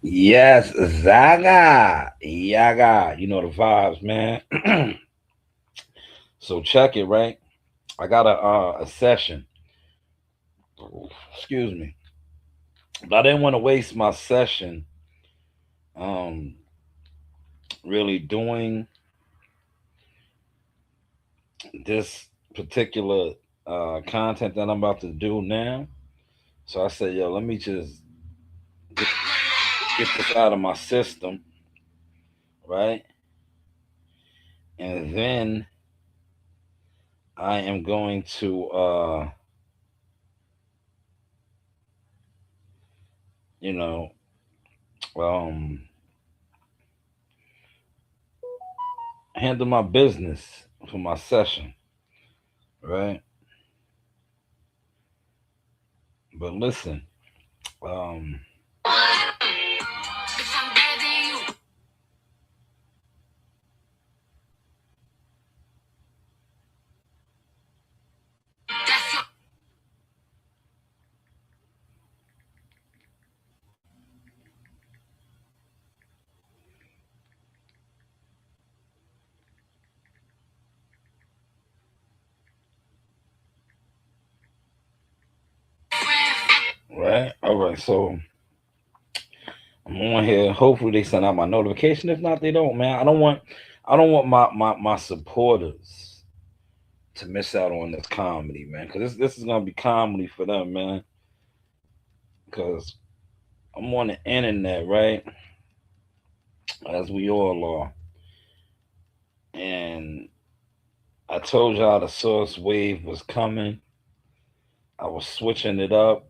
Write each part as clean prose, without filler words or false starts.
Yes, Zaga. Yaga. You know the vibes, man. So check it, right? I got a session. Excuse me. But I didn't want to waste my session um really doing this particular content that I'm about to do now. So I said, yo, let me just get, get this out of my system, right? And then I am going to you know, um handle my business for my session, right? But listen, um, right? All right, so I'm on here. Hopefully they send out my notification. If not, they don't, man. I don't want my supporters to miss out on this comedy, man. Cause this is gonna be comedy for them, man. Cause I'm on the internet, right? As we all are. And I told y'all the source wave was coming. I was switching it up,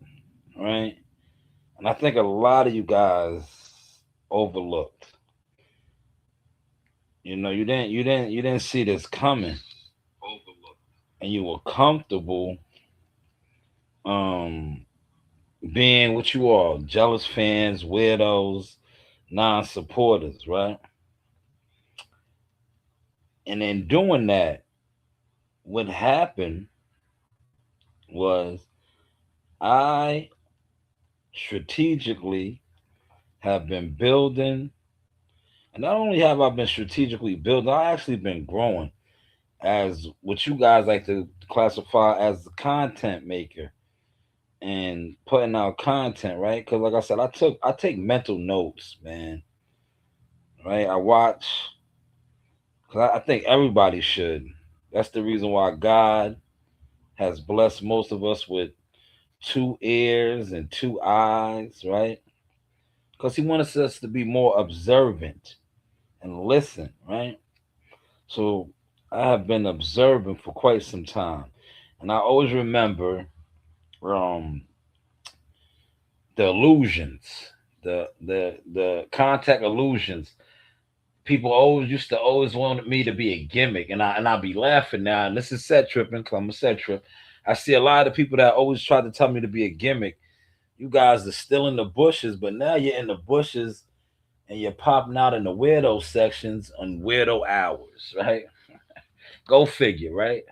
right? And I think a lot of you guys overlooked. You didn't see this coming, and you were comfortable um being what you are, jealous fans, weirdos, non-supporters, right? And in doing that, what happened was I strategically have been building, and not only have I been strategically building, I actually been growing as what you guys like to classify as the content maker and putting out content, right? Because like I take mental notes, man. Right? I watch because I think everybody should. That's the reason why God has blessed most of us with two ears and two eyes, right? Because He wants us to be more observant and listen, right? So I have been observing for quite some time, and I always remember um the illusions, the contact illusions. People always used to always wanted me to be a gimmick, and I'll be laughing now. And this is set tripping, cause I'm a set trip. I see a lot of people that always try to tell me to be a gimmick. You guys are still in the bushes, but now you're in the bushes and you're popping out in the weirdo sections on weirdo hours, right? Go figure, right?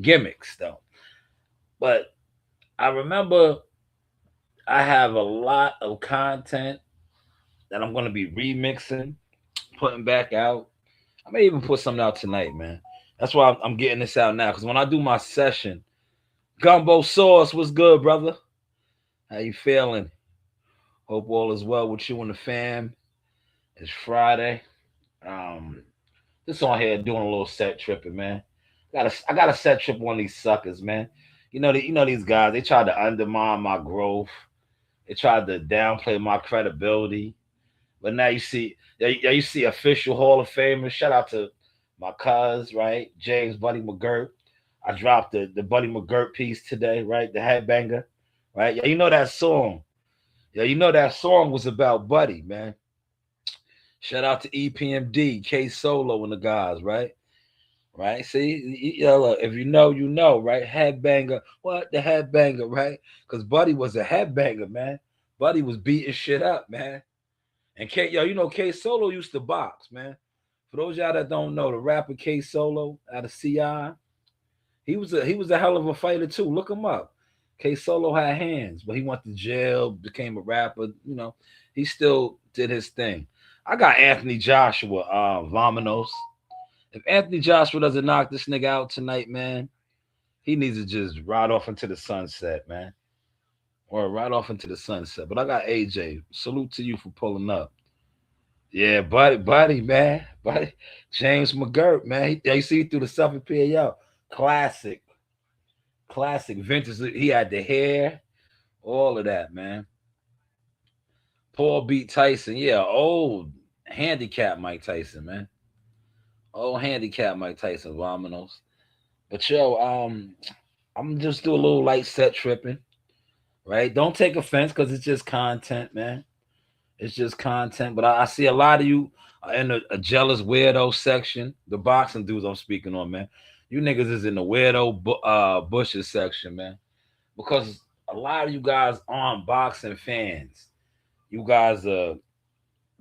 Gimmicks though. But I remember I have a lot of content that I'm gonna be remixing, putting back out. I may even put something out tonight, man. That's why I'm getting this out now. Cause when I do my session, Gumbo Sauce, what's good, brother? How you feeling? Hope all is well with you and the fam. It's Friday. Um, just on here doing a little set tripping, man. I got a set trip on these suckers, man. You know these guys. They tried to undermine my growth. They tried to downplay my credibility. But now you see official Hall of Famers. Shout out to my cuz, right? James Buddy McGirt. I dropped the Buddy McGirt piece today, right? The headbanger, right? Yeah, you know that song. Yeah, you know that song was about Buddy, man. Shout out to EPMD, K Solo and the guys, right? Right? See, look, if you know, you know, right? Headbanger. What? The headbanger, right? Because Buddy was a headbanger, man. Buddy was beating shit up, man. And you know, K Solo used to box, man. For those y'all that don't know, the rapper K Solo out of CI, he was a hell of a fighter too. Look him up. K Solo had hands, but he went to jail, became a rapper. You know, he still did his thing. I got Anthony Joshua, Vominos. If Anthony Joshua doesn't knock this nigga out tonight, man, he needs to just ride off into the sunset, man. Or ride off into the sunset. But I got AJ. Salute to you for pulling up. Yeah, buddy, man. Buddy. James McGirt, man. You see through the Suffolk PAL. Classic. Classic vintage. He had the hair, all of that, man. Paul beat Tyson. Yeah, old handicap Mike Tyson, man. Old handicap Mike Tyson, Vominos. But yo, I'm just do a little light set tripping, right? Don't take offense because it's just content, man. It's just content. But I see a lot of you in a jealous weirdo section. The boxing dudes I'm speaking on, man. You niggas is in the weirdo bushes section, man. Because a lot of you guys aren't boxing fans. You guys are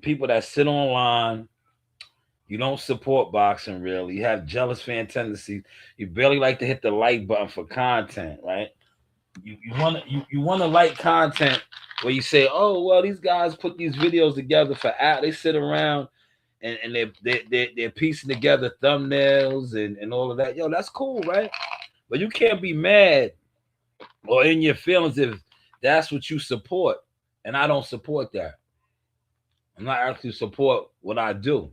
people that sit online. You don't support boxing really. You have jealous fan tendencies. You barely like to hit the like button for content, right? You want to like content where you say, oh well, these guys put these videos together for out. They sit around and they're piecing together thumbnails and all of that. Yo, that's cool, right? But you can't be mad or in your feelings if that's what you support, and I don't support that. I'm not actually support what I do,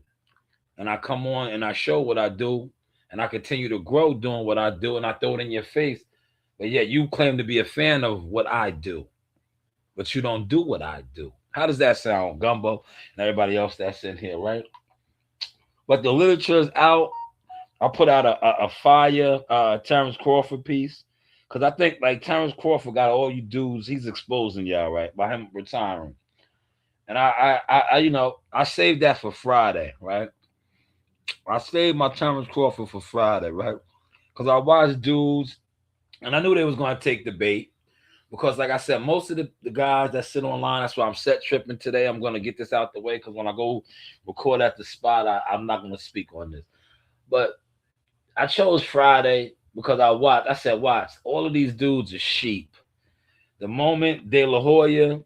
and I come on and I show what I do, and I continue to grow doing what I do, and I throw it in your face. But yet you claim to be a fan of what I do, but you don't do what I do. How does that sound, Gumbo, and everybody else that's in here, right? But the literature is out. I put out a fire Terrence Crawford piece because I think like Terrence Crawford got all you dudes. He's exposing y'all right by him retiring, and I saved that for Friday, right? I saved my Terrence Crawford for Friday, right? Because I watched dudes, and I knew they was going to take the bait. Because, like I said, most of the guys that sit online, that's why I'm set tripping today. I'm going to get this out the way because when I go record at the spot, I'm not going to speak on this. But I chose Friday because I said, watch, all of these dudes are sheep. The moment De La Hoya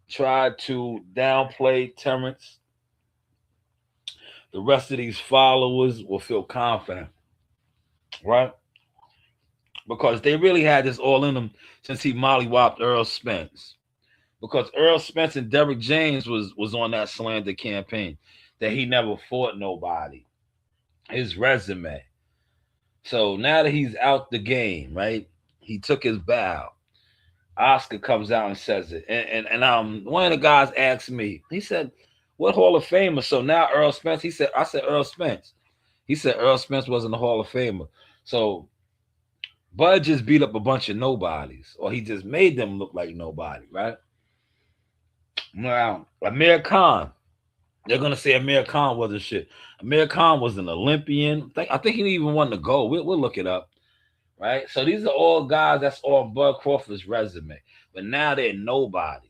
tried to downplay Terrence, the rest of these followers will feel confident, right? Because they really had this all in them since he mollywopped Earl Spence. Because Earl Spence and Derrick James was on that slander campaign that he never fought nobody. His resume. So now that he's out the game, right? He took his bow. Oscar comes out and says it. And one of the guys asked me, he said, what Hall of Famer? So now Earl Spence, I said Earl Spence. He said Earl Spence wasn't a Hall of Famer. So Bud just beat up a bunch of nobodies, or he just made them look like nobody, right? Now, Amir Khan, they're gonna say Amir Khan wasn't shit. Amir Khan was an Olympian. I think he even won the gold. We'll look it up, right? So these are all guys that's on Bud Crawford's resume, but now they're nobodies.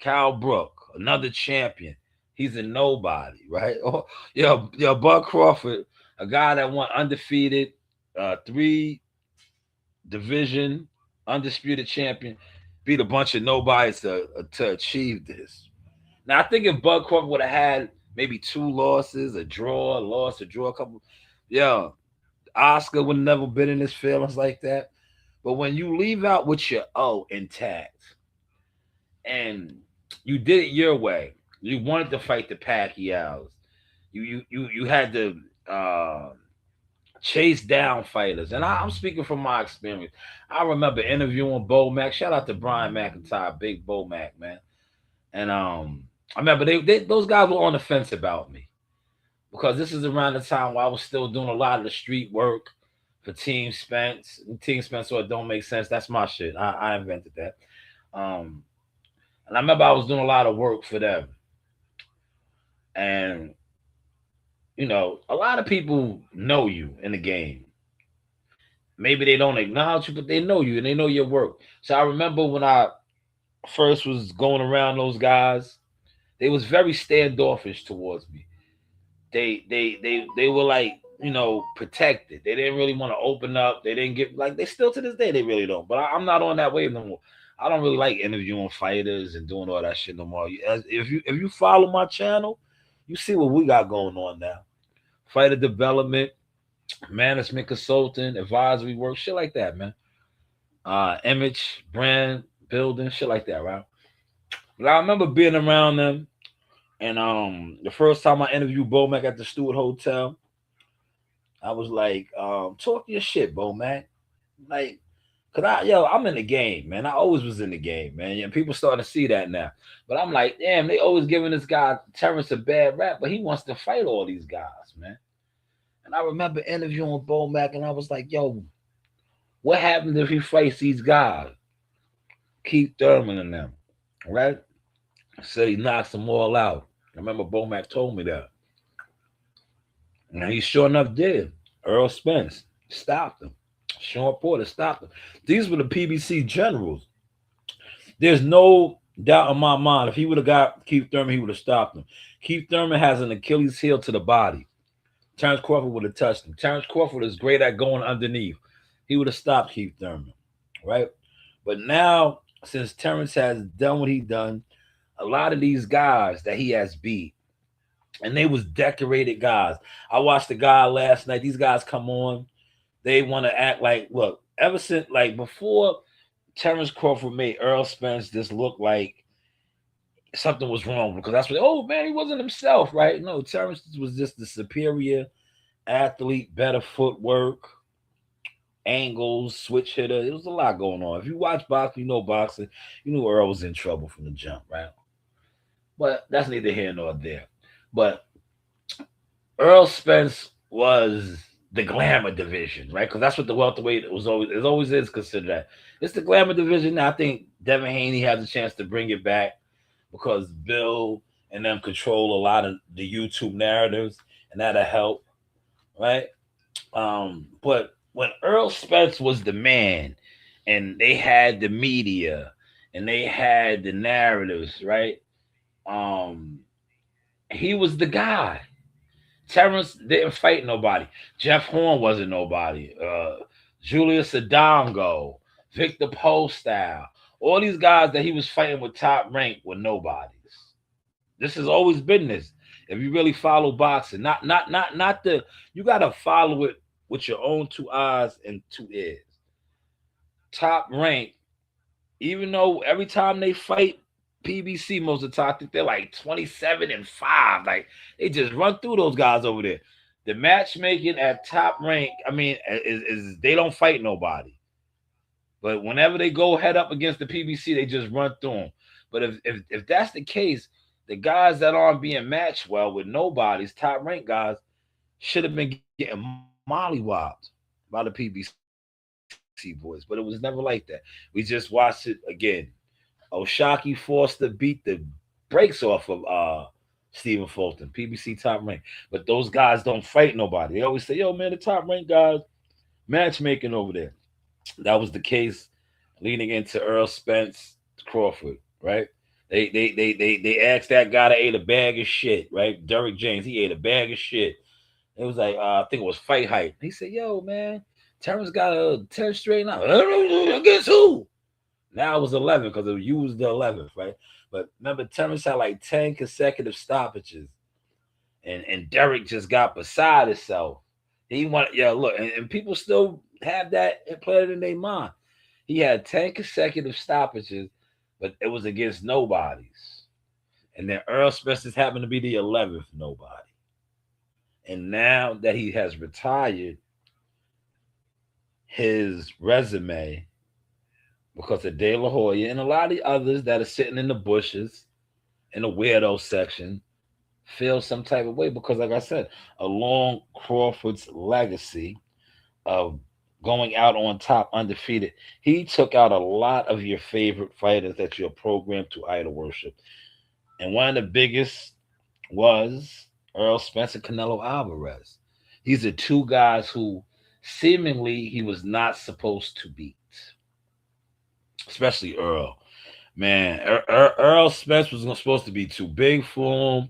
Cal Brook, another champion. He's a nobody, right? Oh, Bud Crawford, a guy that won undefeated, three division, undisputed champion, beat a bunch of nobodies to achieve this. Now I think if Bud Crawford would have had maybe two losses, a draw, a loss, a draw, a couple, yeah, Oscar would have never been in his feelings like that. But when you leave out with your O intact and you did it your way, you wanted to fight the Pacquiaos. You had to chase down fighters. And I'm speaking from my experience. I remember interviewing Bo Mack. Shout out to Brian McIntyre, big Bo Mack, man. And I remember those guys were on the fence about me because this is around the time where I was still doing a lot of the street work for Team Spence. Team Spence, so it don't make sense. That's my shit. I invented that. And I remember I was doing a lot of work for them. And a lot of people know you in the game. Maybe they don't acknowledge you, but they know you and they know your work. So I remember when I first was going around those guys, they was very standoffish towards me. They were like, protected. They didn't really want to open up. They didn't get like they still to this day they really don't. But I'm not on that wave no more. I don't really like interviewing fighters and doing all that shit no more. If you follow my channel, you see what we got going on now. Fighter development, management consulting, advisory work, shit like that, man. Image, brand building, shit like that, right? But I remember being around them, and the first time I interviewed Bomac at the Stewart Hotel, I was like, talk your shit, Bomac. Like, cause I'm in the game, man. I always was in the game, man. And people starting to see that now. But I'm like, damn, they always giving this guy Terrence a bad rap, but he wants to fight all these guys, man. And I remember interviewing Bomac, and I was like, yo, what happens if he fights these guys? Keith Thurman and them, right? Said he knocks them all out. I remember Bomac told me that. And he sure enough did. Earl Spence stopped him. Sean Porter stopped him. These were the PBC generals. There's no doubt in my mind. If he would have got Keith Thurman, he would have stopped him. Keith Thurman has an Achilles heel to the body. Terrence Crawford would have touched him. Terrence Crawford is great at going underneath. He would have stopped Keith Thurman, right? But now, since Terrence has done what he done, a lot of these guys that he has beat, and they was decorated guys. I watched the guy last night. These guys come on. They want to act like, look, ever since, like, before Terrence Crawford made Earl Spence just look like something was wrong, because that's what, oh, man, he wasn't himself, right? No, Terrence was just the superior athlete, better footwork, angles, switch hitter. It was a lot going on. If you watch boxing, you know boxing, you knew Earl was in trouble from the jump, right? But that's neither here nor there. But Earl Spence was the glamour division, right? Because that's what the welterweight was always, it always is considered that. It's the glamour division. Now, I think Devin Haney has a chance to bring it back because Bill and them control a lot of the YouTube narratives, and that'll help, right? But when Earl Spence was the man, and they had the media, and they had the narratives, right? Um, he was the guy. Terrence didn't fight nobody. Jeff Horn wasn't nobody. Julius Adongo, Victor Postyle, all these guys that he was fighting with top rank were nobodies. This has always been this. If you really follow boxing, not the, you gotta follow it with your own two eyes and two ears. Top rank, even though every time they fight PBC most of the time, I think they're like 27-5. Like, they just run through those guys over there. The matchmaking at top rank, I mean, is they don't fight nobody. But whenever they go head up against the PBC, they just run through them. But if that's the case, the guys that aren't being matched well with nobodies, top rank guys, should have been getting mollywopped by the PBC boys. But it was never like that. We just watched it again. Oshaki Foster beat the brakes off of Stephen Fulton, PBC top rank. But those guys don't fight nobody. They always say, yo, man, the top rank guys matchmaking over there. That was the case leading into Earl Spence Crawford, right? They asked that guy to ate a bag of shit, right? Derrick James, he ate a bag of shit. It was like, I think it was Fight Hype. He said, yo, man, Terrence got a 10 straight now. Against who? Now it was 11 because you was the 11th, right? But remember, Terrence had like 10 consecutive stoppages, and Derrick just got beside himself. He wanted, yeah, look, and people still have that implanted in their mind. He had 10 consecutive stoppages, but it was against nobodies. And then Earl Spencer's happened to be the 11th nobody. And now that he has retired, his resume, because of De La Hoya and a lot of the others that are sitting in the bushes in the weirdo section, feel some type of way because, like I said, along Crawford's legacy of going out on top undefeated, he took out a lot of your favorite fighters that you're programmed to idol worship. And was Earl Spence and Canelo Alvarez. These are two guys who seemingly he was not supposed to beat, especially Earl. Man, Earl Spence was supposed to be too big for him.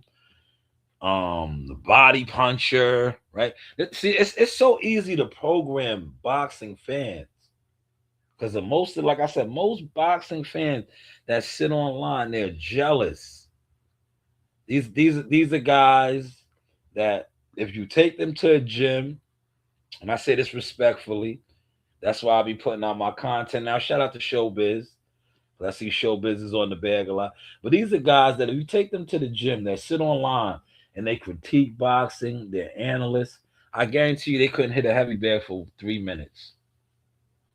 The body puncher, right? See, it's so easy to program boxing fans because most of, like I said, most boxing fans that sit online, they're jealous. These are guys that if you take them to a gym, and I say this respectfully, that's why I be putting out my content now. Shout out to Showbiz. I see Showbiz is on the bag a lot. But these are guys that if you take them to the gym, they sit online and they critique boxing, they're analysts. I guarantee you they couldn't hit a heavy bag for 3 minutes.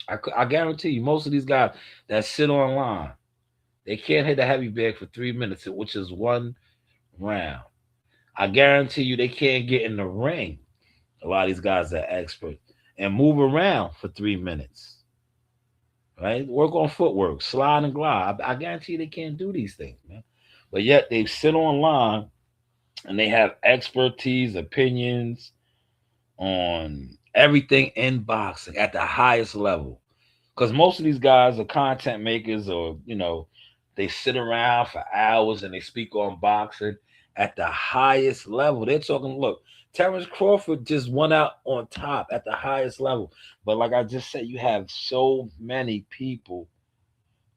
I guarantee you most of these guys that sit online, they can't hit a heavy bag for 3 minutes, which is one round. I guarantee you they can't get in the ring. A lot of these guys are experts and move around for 3 minutes. Right? Work on footwork, slide and glide. I guarantee you they can't do these things, man. But yet they sit online and they have expertise, opinions on everything in boxing at the highest level. Because most of these guys are content makers, or they sit around for hours and they speak on boxing at the highest level. They're talking, look, Terrence Crawford just went out on top at the highest level. But like I just said, you have so many people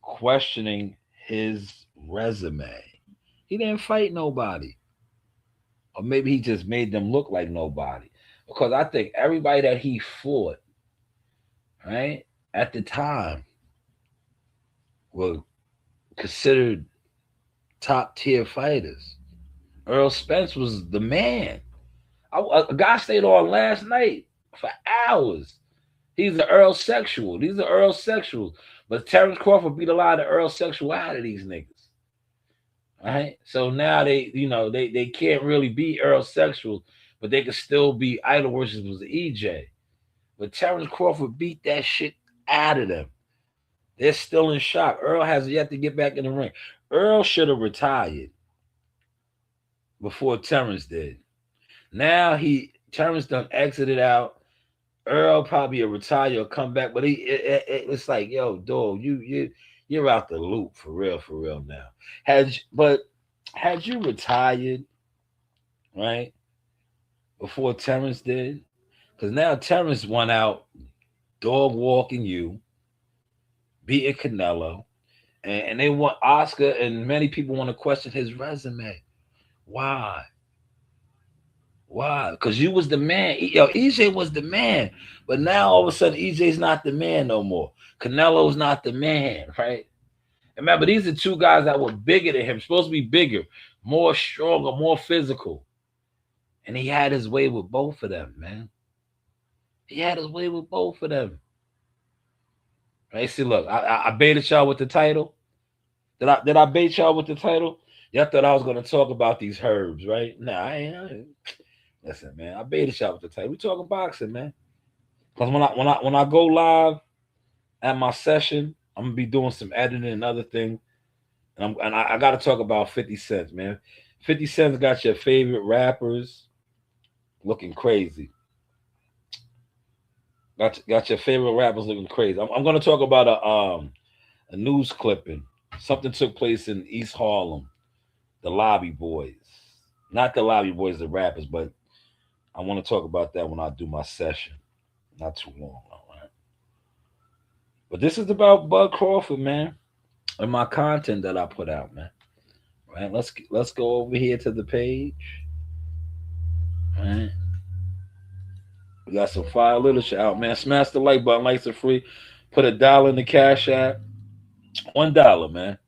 questioning his resume. He didn't fight nobody. Or maybe he just made them look like nobody. Because I think everybody that he fought, right, at the time were considered top tier fighters. Earl Spence was the man. A guy stayed on last night for hours. He's an Earl sexual. These are Earl sexuals. But Terrence Crawford beat a lot of Earl sexual out of these niggas. Right? So now they can't really be Earl sexuals, but they can still be idol worshippers of EJ. But Terrence Crawford beat that shit out of them. They're still in shock. Earl has yet to get back in the ring. Earl should have retired before Terrence did. Now Terrence done exited out. Earl probably a retire or come back, but it's like, yo, dog, you're out the loop for real now. Had you retired, right, before Terrence did? Because now Terrence went out dog walking you, beating Canelo, and they want Oscar, and many people want to question his resume. Why? Why? Because you was the man. Yo, EJ was the man. But now all of a sudden, EJ's not the man no more. Canelo's not the man, right? And remember, these are two guys that were bigger than him, supposed to be bigger, more stronger, more physical. And he had his way with both of them, man. He had his way with both of them. Right? See, look, I baited y'all with the title. Did I bait y'all with the title? Y'all thought I was gonna talk about these herbs, right? Nah, I ain't. Listen, man, I baited y'all with the title. We talking boxing, man. Because when I go live at my session, I'm gonna be doing some editing and other things, and I got to talk about 50 Cent, man. 50 Cent's got your favorite rappers looking crazy. Got your favorite rappers looking crazy. I'm gonna talk about a news clipping. Something took place in East Harlem. The Lobby Boys, not the Lobby Boys, the rappers, but I want to talk about that when I do my session. Not too long, all right? But this is about Bud Crawford, man, and my content that I put out, man. Right? Let's go over here to the page. Right? We got some fire literature out, man. Smash the like button, likes are free. Put $1 in the cash app. $1, man.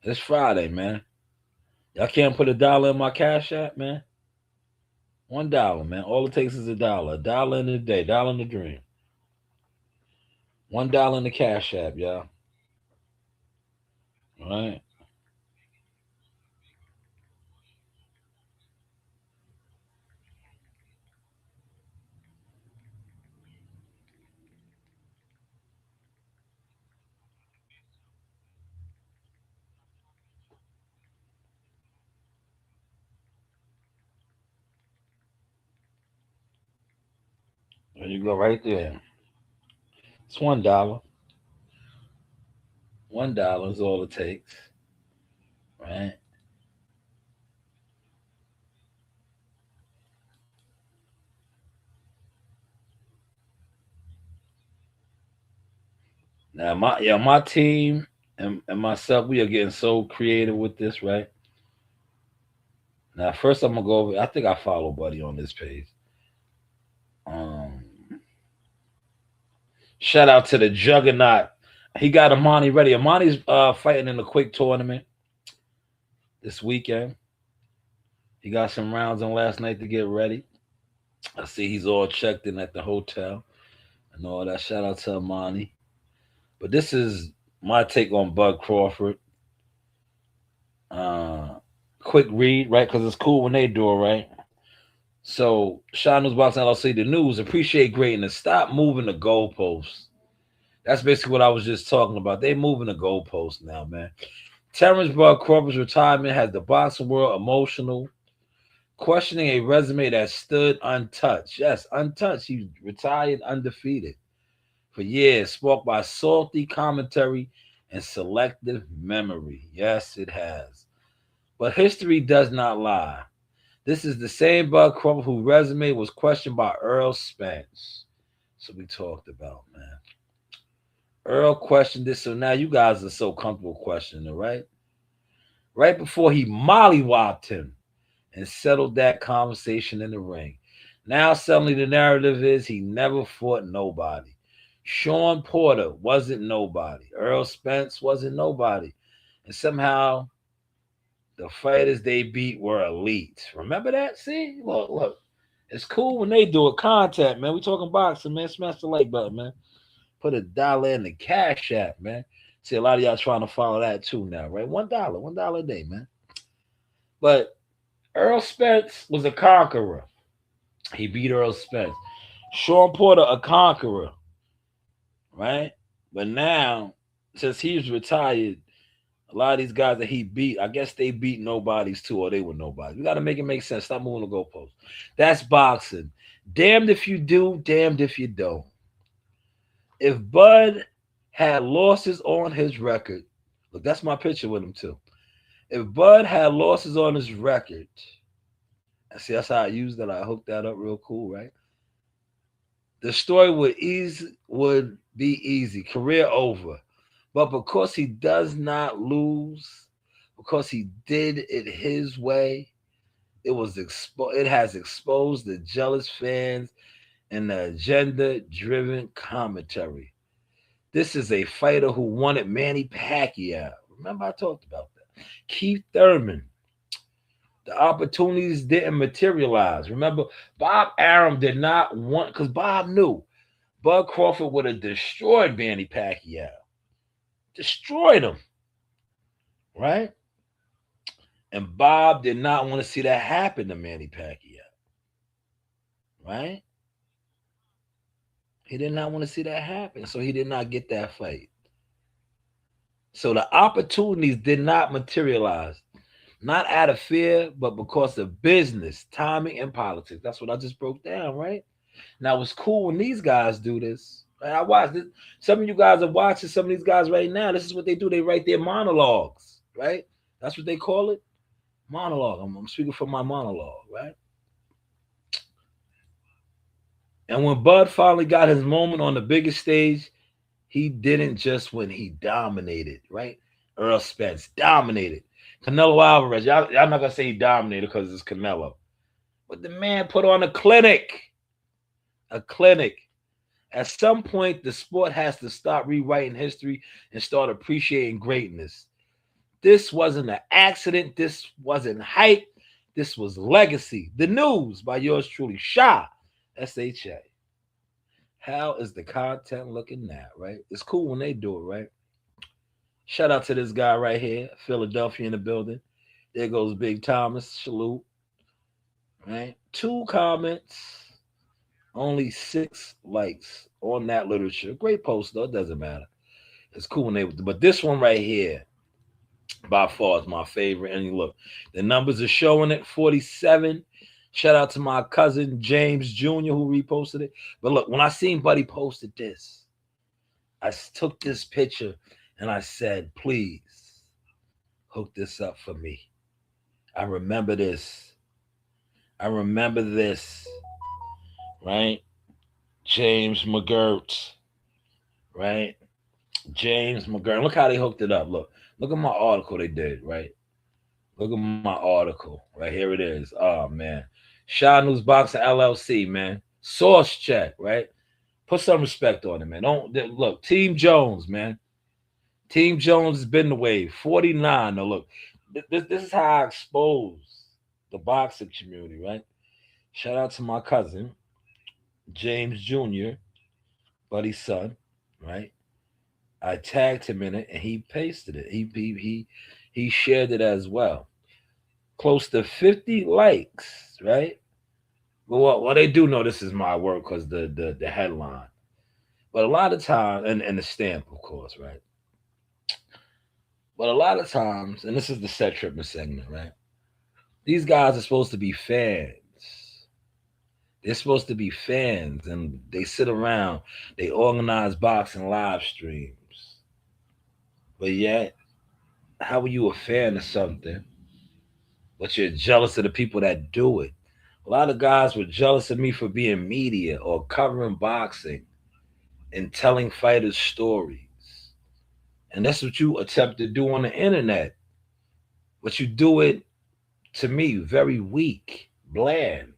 It's Friday, man. Y'all can't put $1 in my cash app, man. $1, man. All it takes is $1. $1 in a day, dollar in the dream. $1 in the cash app, y'all. All right. There you go, right there. It's $1. $1 is all it takes, right? Now my team and myself, we are getting so creative with this, right? Now first I'm gonna go over. I think I follow Buddy on this page. Um, Shout out to the Juggernaut. He got Amani ready. Amani's fighting in a quick tournament this weekend. He got some rounds in last night to get ready. I see he's all checked in at the hotel and all that. Shout out to Amani. But this is my take on Bud Crawford. Uh, Quick read, right? Because it's cool when they do it, right? So, Shanewz Boxing LLC, the news, appreciate greatness. Stop moving the goalposts. That's basically what I was just talking about. They moving the goalposts now, man. Terrence Bud Crawford's retirement has the boxing world emotional, questioning a resume that stood untouched. Yes, untouched. He retired undefeated for years, sparked by salty commentary and selective memory. Yes, it has. But history does not lie. This is the same Bud Crawford whose resume was questioned by Earl Spence. So we talked about, man. Earl questioned this, so now you guys are so comfortable questioning it, right? Right before he mollywopped him and settled that conversation in the ring. Now suddenly the narrative is he never fought nobody. Sean Porter wasn't nobody. Earl Spence wasn't nobody. And somehow the fighters they beat were elite. Remember that? See? Look. It's cool when they do a contact, man. We talking boxing, man. Smash the like button, man. Put $1 in the cash app, man. See, a lot of y'all trying to follow that too now, right? $1 a day, man. But Earl Spence was a conqueror. He beat Earl Spence. Sean Porter, a conqueror, right? But now, since he's retired, a lot of these guys that he beat, I guess they beat nobodies too, or they were nobodies. We got to make it make sense. Stop moving the goalposts. That's boxing. Damned if you do, damned if you don't. If Bud had losses on his record, look, that's my picture with him too. If Bud had losses on his record, see, that's how I used that. I hooked that up real cool, right? The story would be easy, career over. But because he does not lose, because he did it his way, it has exposed the jealous fans and the agenda-driven commentary. This is a fighter who wanted Manny Pacquiao. Remember I talked about that. Keith Thurman. The opportunities didn't materialize. Remember, Bob Arum did not want, because Bob knew Bud Crawford would have destroyed Manny Pacquiao. Destroyed him. Right? And Bob did not want to see that happen to Manny Pacquiao. Right? He did not want to see that happen. So he did not get that fight. So the opportunities did not materialize. Not out of fear, but because of business, timing, and politics. That's what I just broke down, right? Now, it's cool when these guys do this. Right? I watch this. Some of you guys are watching some of these guys right now. This is what they do. They write their monologues, right? That's what they call it. Monologue. I'm speaking from my monologue, right? And when Bud finally got his moment on the biggest stage, he didn't just win, he dominated, right? Earl Spence dominated. Canelo Alvarez, y'all not gonna say he dominated because it's Canelo. But the man put on a clinic. A clinic. At some point, the sport has to stop rewriting history and start appreciating greatness. This wasn't an accident. This wasn't hype. This was legacy. The news by yours truly, Sha, SHA. How is the content looking now, right? It's cool when they do it, right? Shout out to this guy right here, Philadelphia in the building. There goes Big Thomas. Salute. Right? 2 comments, only 6 likes on that literature. Great post, though. It doesn't matter. It's cool when they, but this one right here, by far, is my favorite. And look, the numbers are showing it 47. Shout out to my cousin James Jr. who reposted it. But look, when I seen Buddy posted this, took this picture and I said, please hook this up for me. I remember this. I remember this, right? James McGirt, right? James McGirt. Look how they hooked it up. Look at my article they did, right? Look at my article. Right here it is. Oh man. Shanewz Boxing LLC, man. Source check, right? Put some respect on it, man. Don't look, Team Jones, man. Team Jones has been the wave. 49. Now look, this is how I expose the boxing community, right? Shout out to my cousin, James Jr., Buddy's son, right? I tagged him in it and he pasted it. He shared it as well. Close to 50 likes, right? Well, they do know this is my work because the headline. But a lot of times, and the stamp, of course, right? But a lot of times, and this is the set tripping segment, right? These guys are supposed to be fans. They're supposed to be fans, and they sit around. They organize boxing live streams. But yet, how are you a fan of something, but you're jealous of the people that do it? A lot of guys were jealous of me for being media or covering boxing and telling fighters stories. And that's what you attempt to do on the internet. But you do it, to me, very weak, bland.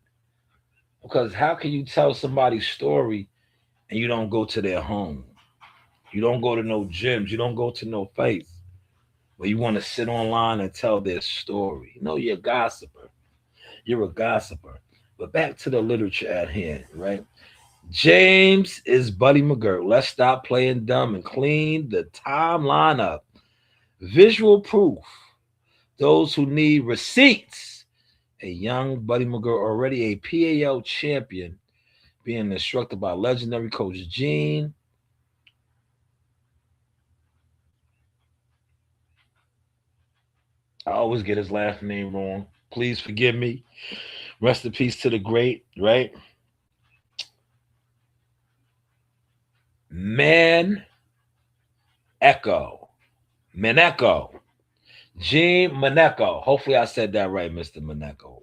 Because how can you tell somebody's story and you don't go to their home? You don't go to no gyms. You don't go to no fights. But you want to sit online and tell their story. No, you're a gossiper. You're a gossiper. But back to the literature at hand, right? James is Buddy McGirt. Let's stop playing dumb and clean the timeline up. Visual proof. Those who need receipts. A young Buddy McGirt, already a PAL champion, being instructed by legendary coach Gene. I always get his last name wrong. Please forgive me. Rest in peace to the great, right? Man Echo. Maneko. Gene Maneko. Hopefully I said that right, Mr. Maneko.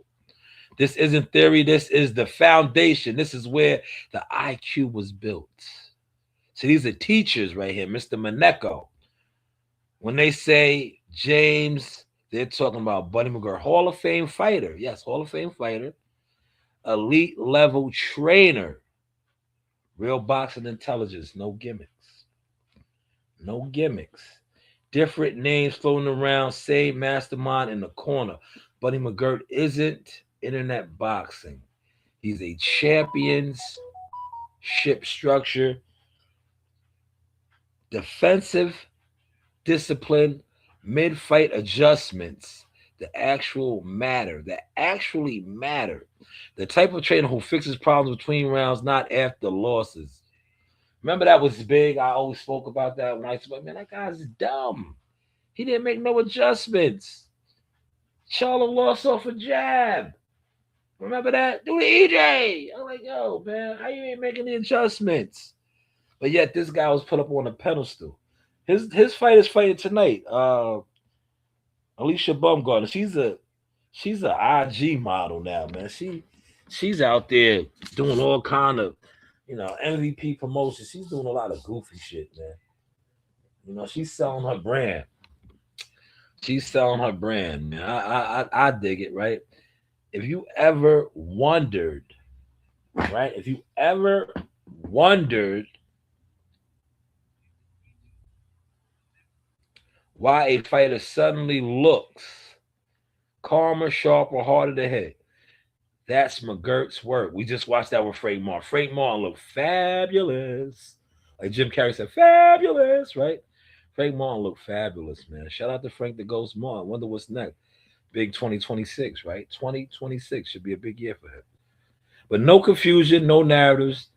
This isn't theory. This is the foundation. This is where the IQ was built. So these are teachers right here, Mr. Maneko. When they say James, they're talking about Buddy McGirt, Hall of Fame fighter. Yes, Hall of Fame fighter. Elite level trainer. Real boxing intelligence. No gimmicks. No gimmicks. Different names floating around. Same mastermind in the corner. Buddy McGirt isn't internet boxing. He's a championship structure, defensive discipline, mid-fight adjustments, that actually matter. The type of trainer who fixes problems between rounds, not after losses. Remember that was big. I always spoke about that when I spoke. Man, that guy's dumb. He didn't make no adjustments. Charlo lost off a jab. Remember that? Do the EJ. I'm like, yo, man, how you ain't making the adjustments? But yet this guy was put up on a pedestal. His fight is fighting tonight. Alicia Bumgarner. She's a IG model now, man. She's out there doing all kind of, MVP promotions. She's doing a lot of goofy shit, man. She's selling her brand. She's selling her brand, man. I dig it, right? If you ever wondered, right? If you ever wondered why a fighter suddenly looks calmer, sharper, harder to hit, that's McGirt's work. We just watched that with Frank Martin. Frank Martin looked fabulous. Like Jim Carrey said, fabulous, right? Frank Martin looked fabulous, man. Shout out to Frank the Ghost Martin. Wonder what's next. Big 2026, right? 2026 should be a big year for him. But no confusion, no narratives,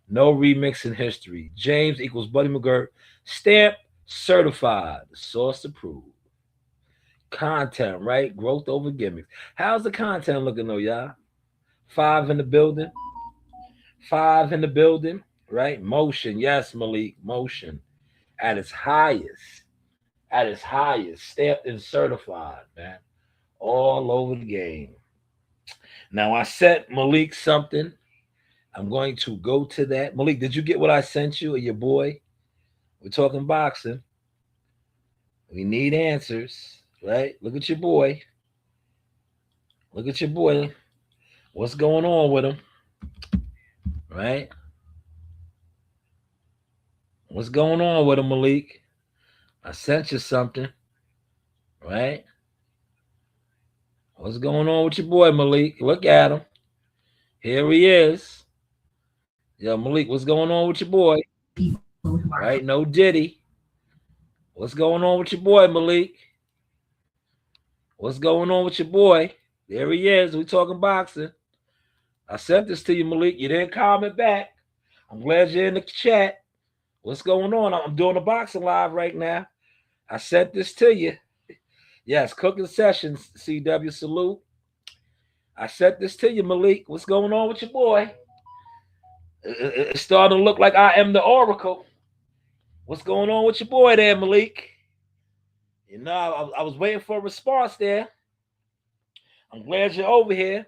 no remix in history. James equals Buddy McGirt. Stamp certified. Source approved. Content, right? Growth over gimmicks. How's the content looking though, y'all? Five in the building. Five in the building. Right? Motion. Yes, Malik. Motion. At its highest. At its highest. Stamped and certified, man. All over the game. Now I sent Malik something. I'm going to go to that. Malik, did you get what I sent you or your boy? We're talking boxing. We need answers, right? Look at your boy. Look at your boy. What's going on with him, right? What's going on with him, Malik? I sent you something, right? What's going on with your boy, Malik? Look at him. Here he is. Yo, Malik, what's going on with your boy? Right? No Diddy. What's going on with your boy, Malik? What's going on with your boy? There he is. We talking boxing. I sent this to you, Malik. You didn't comment back. I'm glad you're in the chat. What's going on? I'm doing a boxing live right now. I sent this to you. Yes, cooking sessions, CW. Salute. I sent this to you, Malik. What's going on with your boy? It's starting to look like I am the Oracle. What's going on with your boy there, Malik? You know, I was waiting for a response there. I'm glad you're over here.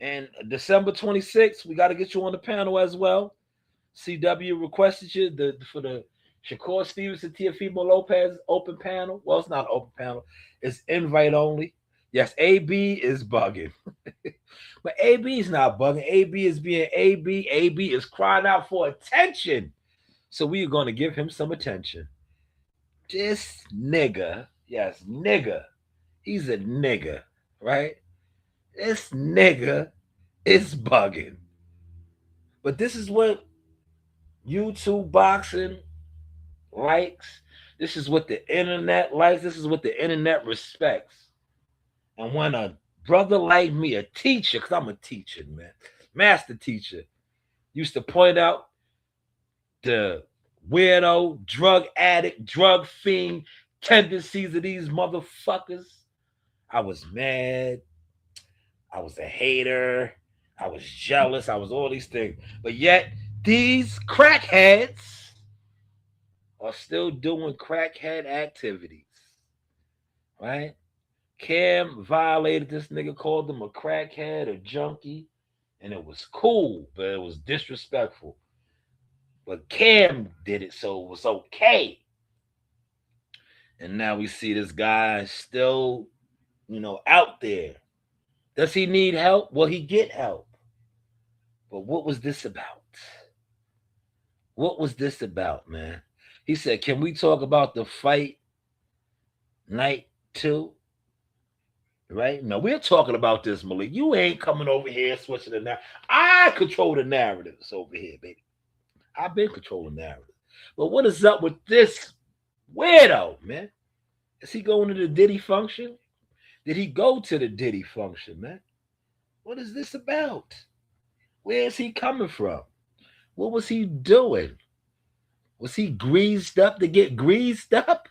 And December 26th, we got to get you on the panel as well. CW requested you for the Shakur Stevens and Teofimo Lopez open panel. Well, it's not an open panel. It's invite only. Yes, AB is bugging. But AB is not bugging. AB is being AB. AB is crying out for attention. So we are going to give him some attention. This nigga, yes, nigga. He's a nigga, right? This nigga is bugging. But this is what YouTube boxing likes. This is what the internet likes. This is what the internet respects. And when a brother like me, a teacher, because I'm a teacher, man, master teacher, used to point out the weirdo, drug addict, drug fiend tendencies of these motherfuckers, I was mad. I was a hater. I was jealous. I was all these things. But yet, these crackheads are still doing crackhead activities. Right? Cam violated this nigga, called him a crackhead, a junkie, and it was cool, but it was disrespectful. But Cam did it, so it was okay. And now we see this guy still, out there. Does he need help? Will he get help? But what was this about? What was this about, man? He said, can we talk about the fight night 2? Right? No, we're talking about this, Malik. You ain't coming over here switching the narrative. I control the narratives over here, baby. I've been controlling narratives. But what is up with this weirdo, man? Is he going to the Diddy function? Did he go to the Diddy function, man? What is this about? Where is he coming from? What was he doing? Was he greased up to get greased up?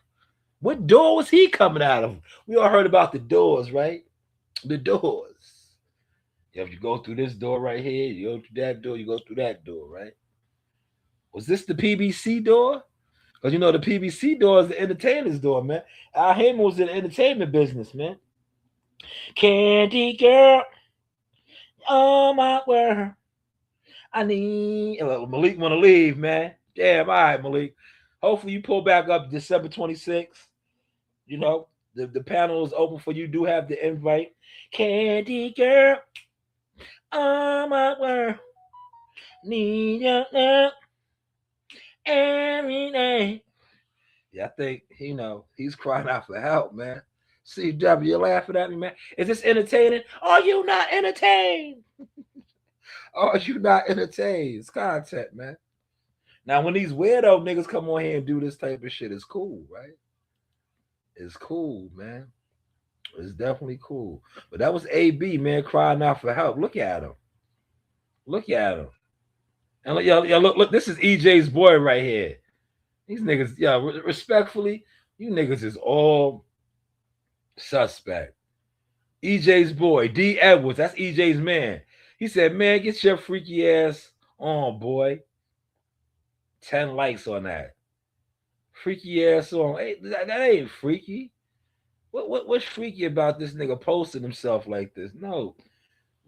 What door was he coming out of? We all heard about the doors, right? The doors. If you go through this door right here, you go through that door, you go through that door, right? Was this the PBC door? Because the PBC door is the entertainer's door, man. Al Heyman was in the entertainment business, man. Candy girl, oh my word. I need Malik want to leave, man. Damn, all right, Malik. Hopefully you pull back up December 26th. The panel is open for you. Do have the invite. Candy girl, oh my word. Need you now every day. Yeah, I think, he's crying out for help, man. CW, you're laughing at me, man. Is this entertaining? Are you not entertained? Are you not entertained? It's content, man. Now, when these weirdo niggas come on here and do this type of shit, it's cool, right? It's cool, man. It's definitely cool. But that was AB, man, crying out for help. Look at him. Look at him. And look, this is EJ's boy right here. These niggas, respectfully, you niggas is all suspect. EJ's boy, D. Edwards, that's EJ's man. He said, man, get your freaky ass on, boy. 10 likes on that. Freaky ass on. Hey, that ain't freaky. What's freaky about this nigga posting himself like this? No.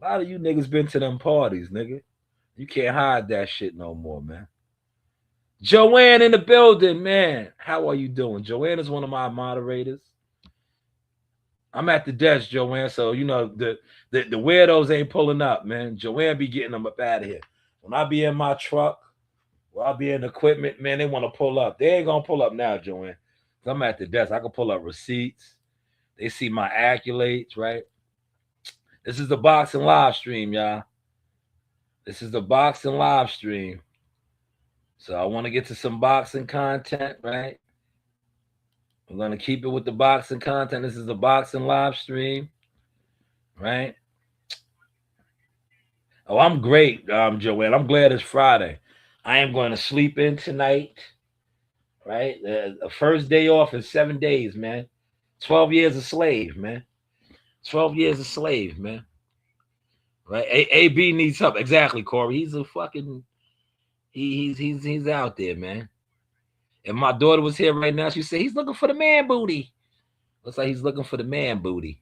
A lot of you niggas been to them parties, nigga. You can't hide that shit no more, man. Joanne in the building, man. How are you doing? Joanne is one of my moderators. I'm at the desk, Joanne. So you know the weirdos ain't pulling up, man. Joanne be getting them up out of here. When I be in my truck, or I be in equipment, man, they want to pull up. They ain't gonna pull up now, Joanne. I'm at the desk. I can pull up receipts. They see my accolades, right? This is the boxing live stream, y'all. This is the boxing live stream. So I want to get to some boxing content, right? We're going to keep it with the boxing content. This is the boxing live stream, right? Oh, I'm great, Joanne. I'm glad it's Friday. I am going to sleep in tonight, right? The first day off in 7 days, man. 12 years a slave, man. 12 years a slave, man. Right? AB needs help. Exactly, Corey. He's a fucking... He's out there, man. If my daughter was here right now, she'd say he's looking for the man booty. Looks like he's looking for the man booty.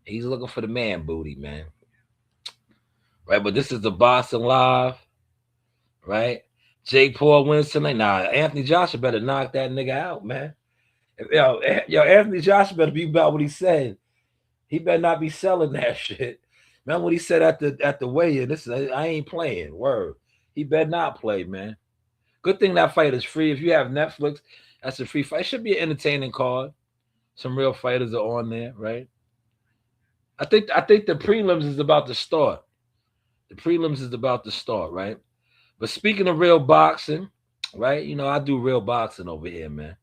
He's looking for the man booty, man. Right, but this is the Boston Live, right? Jake Paul wins tonight. Nah, Anthony Joshua better knock that nigga out, man. Yo, Anthony Joshua better be about what he said. He better not be selling that shit. Remember what he said at the weigh-in? I ain't playing. Word. He better not play, man. Good thing that fight is free. If you have Netflix, that's a free fight. It should be an entertaining card. Some real fighters are on there, right? I think the prelims is about to start. The prelims is about to start, right? But speaking of real boxing, right? You know, I do real boxing over here, man.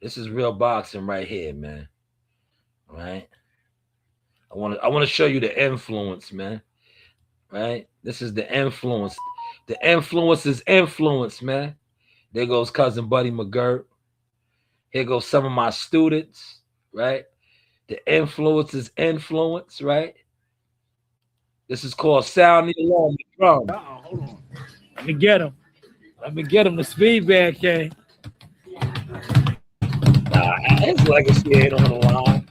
This is real boxing right here, man. Right? I want to show you the influence, man. Right? This is the influence. The influence is influence, man. There goes cousin Buddy McGirt. Here goes some of my students, right? The influence is influence, right? This is called sound the alarm. Hold on. Let me get him. The speed bag came. Nah, his legacy ain't on the line.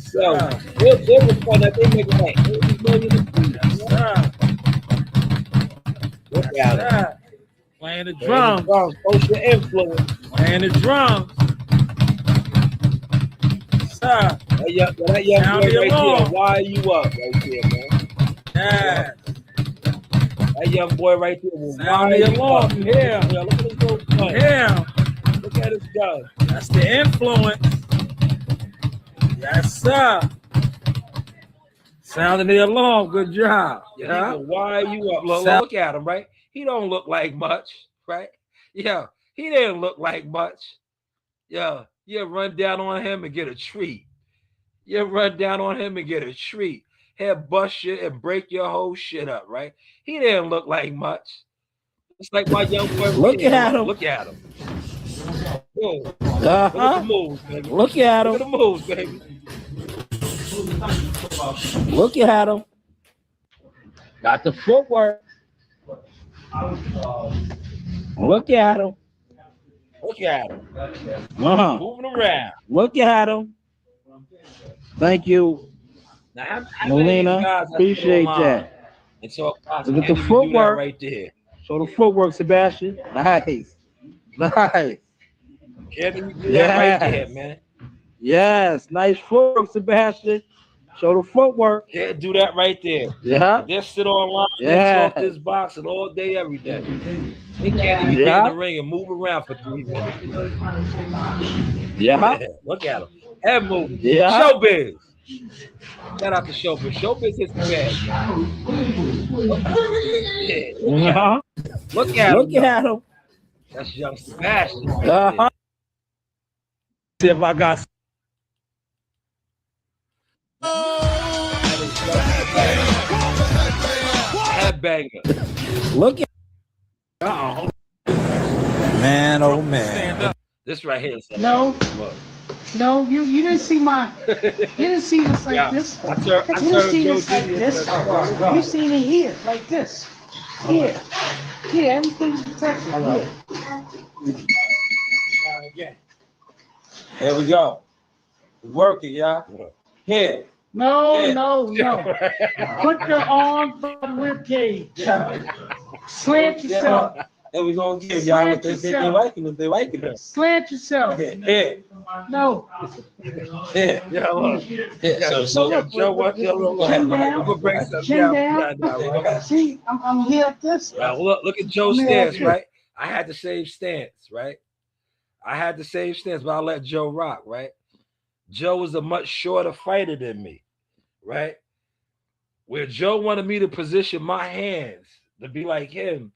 So, it was fun that they make like $80 million. Look at it. Playing the drums. Post your influence. Playing the drums. Sir. That young boy right there. Why are you up right there, man? Yeah. That young boy right there. Sound the alarm. Yeah. Look at this little gun. Yeah. Look at his gun. That's the influence. Yes, sir. Sounding the alarm. Good job. Yeah. Why are you up? Look at him, right? He don't look like much, right? Yeah. He didn't look like much. Yeah. You run down on him and get a treat. He'll bust shit and break your whole shit up, right? He didn't look like much. It's like my young boy. Look at him. Look at him. Whoa. Look at the moves, baby. Look at him. Look at the moves, baby. Look at him. Got the footwork. Look at him. Look at him. Moving around. Look at him. Thank you, Now, Melina. Appreciate that. And so look at the footwork right there. Show the footwork, Sebastian. Nice. Can't even do that right there, man. Yes, nice footwork, Sebastian. Show the footwork. Yeah, do that right there. Yeah. Just sit online and talk this boxing all day, every day. He can't even get in the ring and move around for 3 minutes. Yeah. Look at him. Head move. Yeah. Showbiz. Shout out to Showbiz. Showbiz is the bad. Look at him. That's young Sebastian. See if I got. Headbanger. Look at. Man, oh man. This right here. No. Look. No, you didn't see my. You didn't see this like Yeah, this. I You didn't served see Joe this like Dini and this. said, come on, You go. seen it here, like this. Here, here, everything's protected. Here. Again. Here we go. Working, y'all. Here. No, Yeah. no. Put your arms on the rib cage. Slant yourself. And we gonna give y'all what they liking it. They liking it. Slant yourself. Here. No. Here. Yeah, look. Here. Yeah, So look, Joe, what? Yo, look, look. chin I'm down. gonna break something Chin down down. right now, right? See, I'm here like this. Yeah, look at Joe's I'm here like stance, this. right? I had the same stance, right? I had the same stance, but I let Joe rock, right? Joe was a much shorter fighter than me, right? Where Joe wanted me to position my hands to be like him,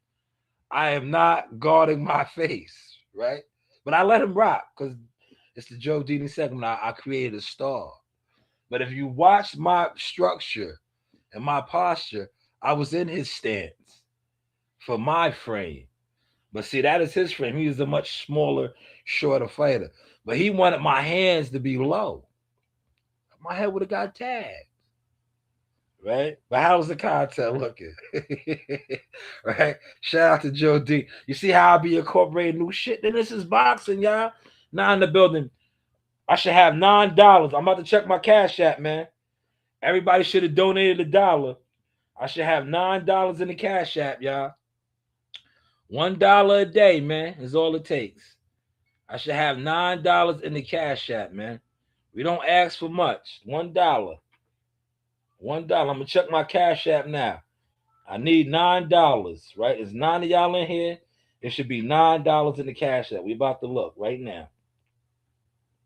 I am not guarding my face, right? But I let him rock because it's the Joe Dini segment. I created a star. But if you watch my structure and my posture, I was in his stance for my frame. But see, that is his frame. He is a much smaller, shorter fighter. But he wanted my hands to be low. My head would have got tagged. Right? But how's the content looking? Right? Shout out to Joe D. You see how I be incorporating new shit? Then this is boxing, y'all. Now in the building. I should have $9. I'm about to check my cash app, man. Everybody should have donated $1. I should have $9 in the cash app, y'all. $1 a day, man, is all it takes. I should have $9 in the cash app, man. We don't ask for much. $1. $1. I'm gonna check my cash app now. I need $9, right? There's 9 of y'all in here. It should be $9 in the cash app. We about to look right now.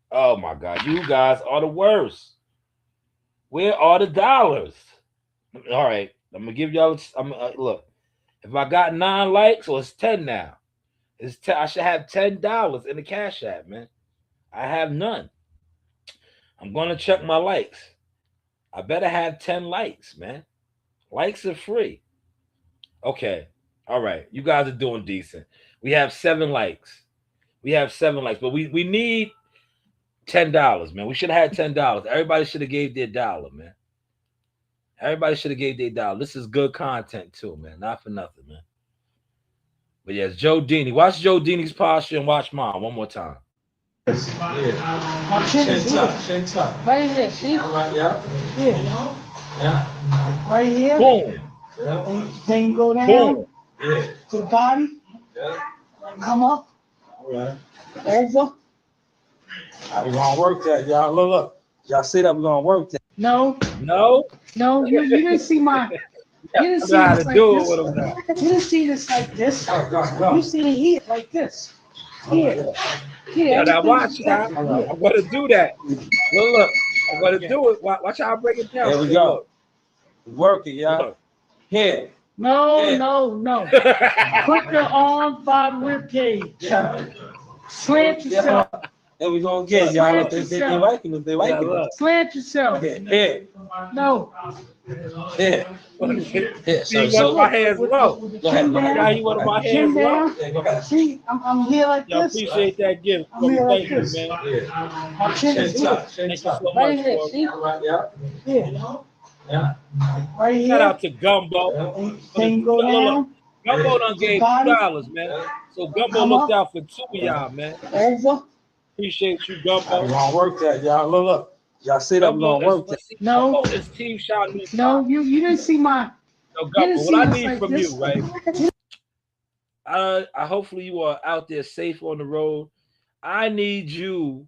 Oh my God, you guys are the worst. Where are the dollars? All right, I'm gonna give y'all. Look. If I got 9 likes, or it's 10 now. It's 10. I should have $10 in the cash app, man. I have none. I'm gonna check my likes. I better have 10 likes, man. Likes are free. Okay. All right. You guys are doing decent. We have 7 likes. We have 7 likes, but we need $10, man. We should have had $10. Everybody should have gave their dollar, man. Everybody should have gave their dollar. This is good content too, man. Not for nothing, man. But yes, Joe Dini. Watch Joe Dini's posture and watch mine one more time. My chin is here. Chin tuck. Right here, see? All right, yeah. Here. Yeah. Right here. Boom. Yeah. Then you go down Boom. Yeah. to the body. Yeah. Come up. All right. Over. We're gonna work that, y'all. Look. Y'all see that we're gonna work that. No. No. No, you didn't see my. You didn't I see know how this to like do it this. with them now. You didn't see this like this. Go. You see it here, like this. Here. Here. Yeah, now everything's watch now. protected. Here. I'm gonna do that. Look. I'm gonna do it. Watch how I break it down. There we See, go. look. Working, y'all. Look. Here. No, Yeah. no. Put your arms by the rib cage. Slant yourself. And we gonna get y'all what they liking it. They Yeah, liking look. it. Slant yourself. Here. No. Here. Here. See, he wanted my hands low. Go ahead. Now he wanted my Chin hands low. down. Yeah, go ahead. See, I'm here like Yo, this. appreciate that gift. I'm here like Thank you, this. man. Yeah. My chin is Chin here. tuck. Chin Thank you tuck. so Right much, here, bro. see? All right, yeah. Here. Yeah. Right here. Shout out to Gumbo. Then you go Look, down. Gumbo done gave $2, man. So Gumbo Come looked up. out for 2 of y'all, man. Over. Appreciate you, We're Gumbo. gonna work that, y'all. Look. Y'all see that we're Gumbo gonna work that. No. Gumbo is Team Shout News. No, you didn't see my. So You Gumbo, didn't what see I this need like from this. you, right? I hopefully you are out there safe on the road. I need you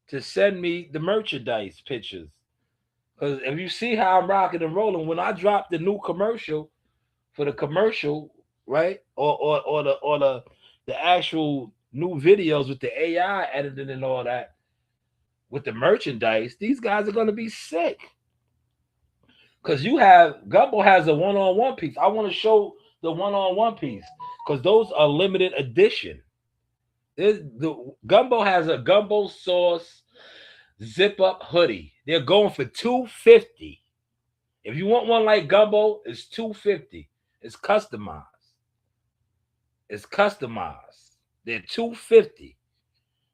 to send me the merchandise pictures. Because if you see how I'm rocking and rolling, when I drop the new commercial for the commercial, right? Or the actual new videos with the AI editing and all that, with the merchandise, these guys are gonna be sick. Because you have Gumbo has a one-on-one piece. I want to show the one-on-one piece because those are limited edition. The Gumbo has a Gumbo sauce zip up hoodie. They're going for $250. If you want one like Gumbo, it's $250. It's customized. It's customized. They're $250,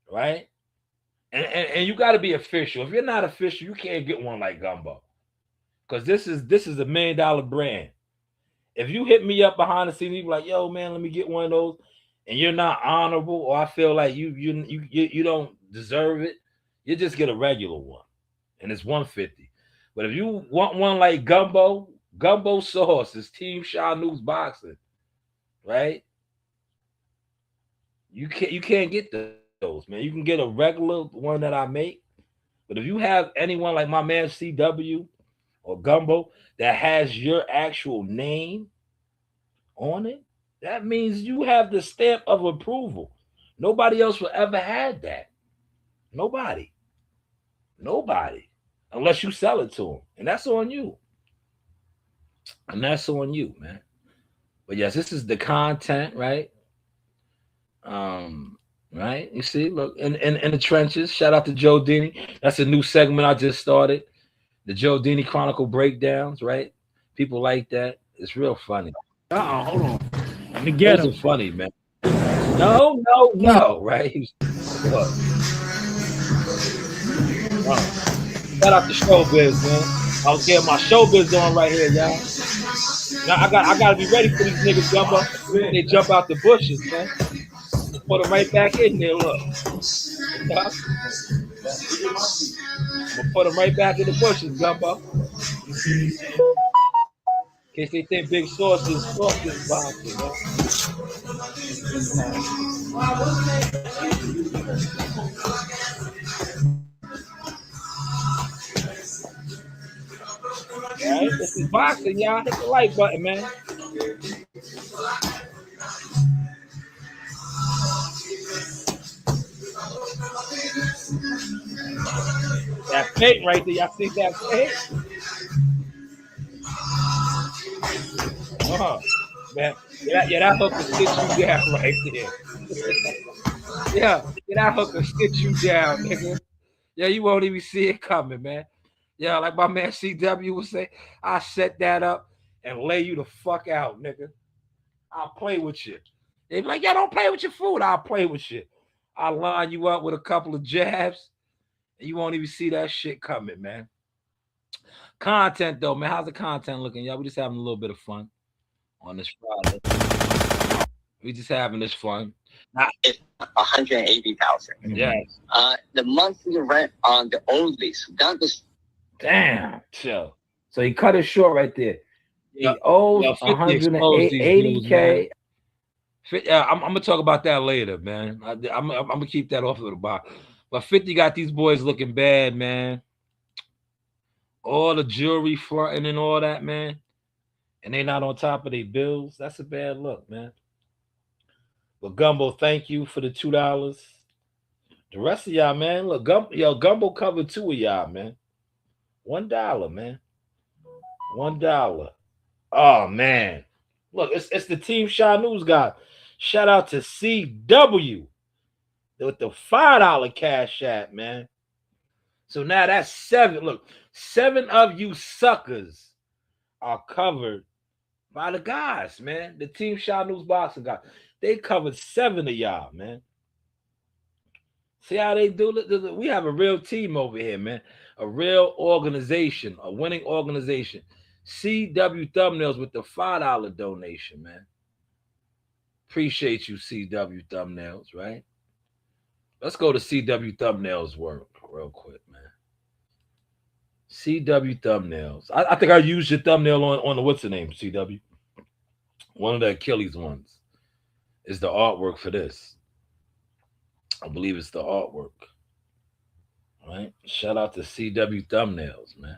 right? And you got to be official. If you're not official, you can't get one like Gumbo, because this is $1 million brand. If you hit me up behind the scenes, you be like, "Yo, man, let me get one of those," and you're not honorable, or I feel like you don't deserve it, you just get a regular one, and it's 150. But if you want one like Gumbo Sauce is Team Shanewz Boxing, right? You can't get those, man. You can get a regular one that I make, but if you have anyone like my man CW or Gumbo that has your actual name on it, that means you have the stamp of approval. Nobody else will ever had that. Nobody. Nobody. Unless you sell it to them. And that's on you. And that's on you, man. But yes, this is the content, right? Um, right? You see, look, in the trenches. Shout out to Joe Dini. That's a new segment I just started. The Joe Dini Chronicle breakdowns, right? People like that. It's real funny. Hold on. Let me get Those him. are funny, man. No, right? Look, shout out to Showbiz, man. I was getting my Showbiz on right here, y'all. Now I gotta be ready for these niggas jump up. They jump out the bushes, man. Put them right back in there. Look, I'm gonna put them right back in the bushes, Gumbo. In case they think Big Sauce is boxing, man. All right, this is boxing, y'all. Hit the like button, man. That fake right there, y'all see that fake? Man. Yeah, that hook will sit you down right there. Yeah, that hook will sit you down, nigga. Yeah, you won't even see it coming, man. Yeah, like my man CW would say, I set that up and lay you the fuck out, nigga. I'll play with you. They be like, yeah, don't play with your food. I'll play with you. I'll line you up with a couple of jabs, and you won't even see that shit coming, man. Content though, man. How's the content looking, y'all? We just having a little bit of fun on this Friday. We just having this fun. It's 180,000. Yes. The monthly rent on the old lease. That was Damn. Chill. So he cut it short right there. He owes 180K. I'm gonna talk about that later, man. I'm gonna keep that off of the box. But 50 got these boys looking bad, man. All the jewelry fronting and all that, man. And they not on top of their bills. That's a bad look, man. But Gumbo, thank you for the $2. The rest of y'all, man, look, Gumbo covered 2 of y'all, man. $1, man. $1. Oh man, look, it's the Team Shanewz guy. Shout out to CW with the $5 cash app, man. So now that's 7. Look, 7 of you suckers are covered by the guys, man. The Team Shanewz boxing guys. They covered 7 of y'all, man. See how they do it? We have a real team over here, man. A real organization, a winning organization. CW Thumbnails with the $5 donation, man. Appreciate you, CW Thumbnails, right? Let's go to CW Thumbnails work real quick, man. CW Thumbnails. I think I used your thumbnail on the what's the name, CW? One of the Achilles ones is the artwork for this. I believe it's the artwork. Right? Shout out to CW Thumbnails, man.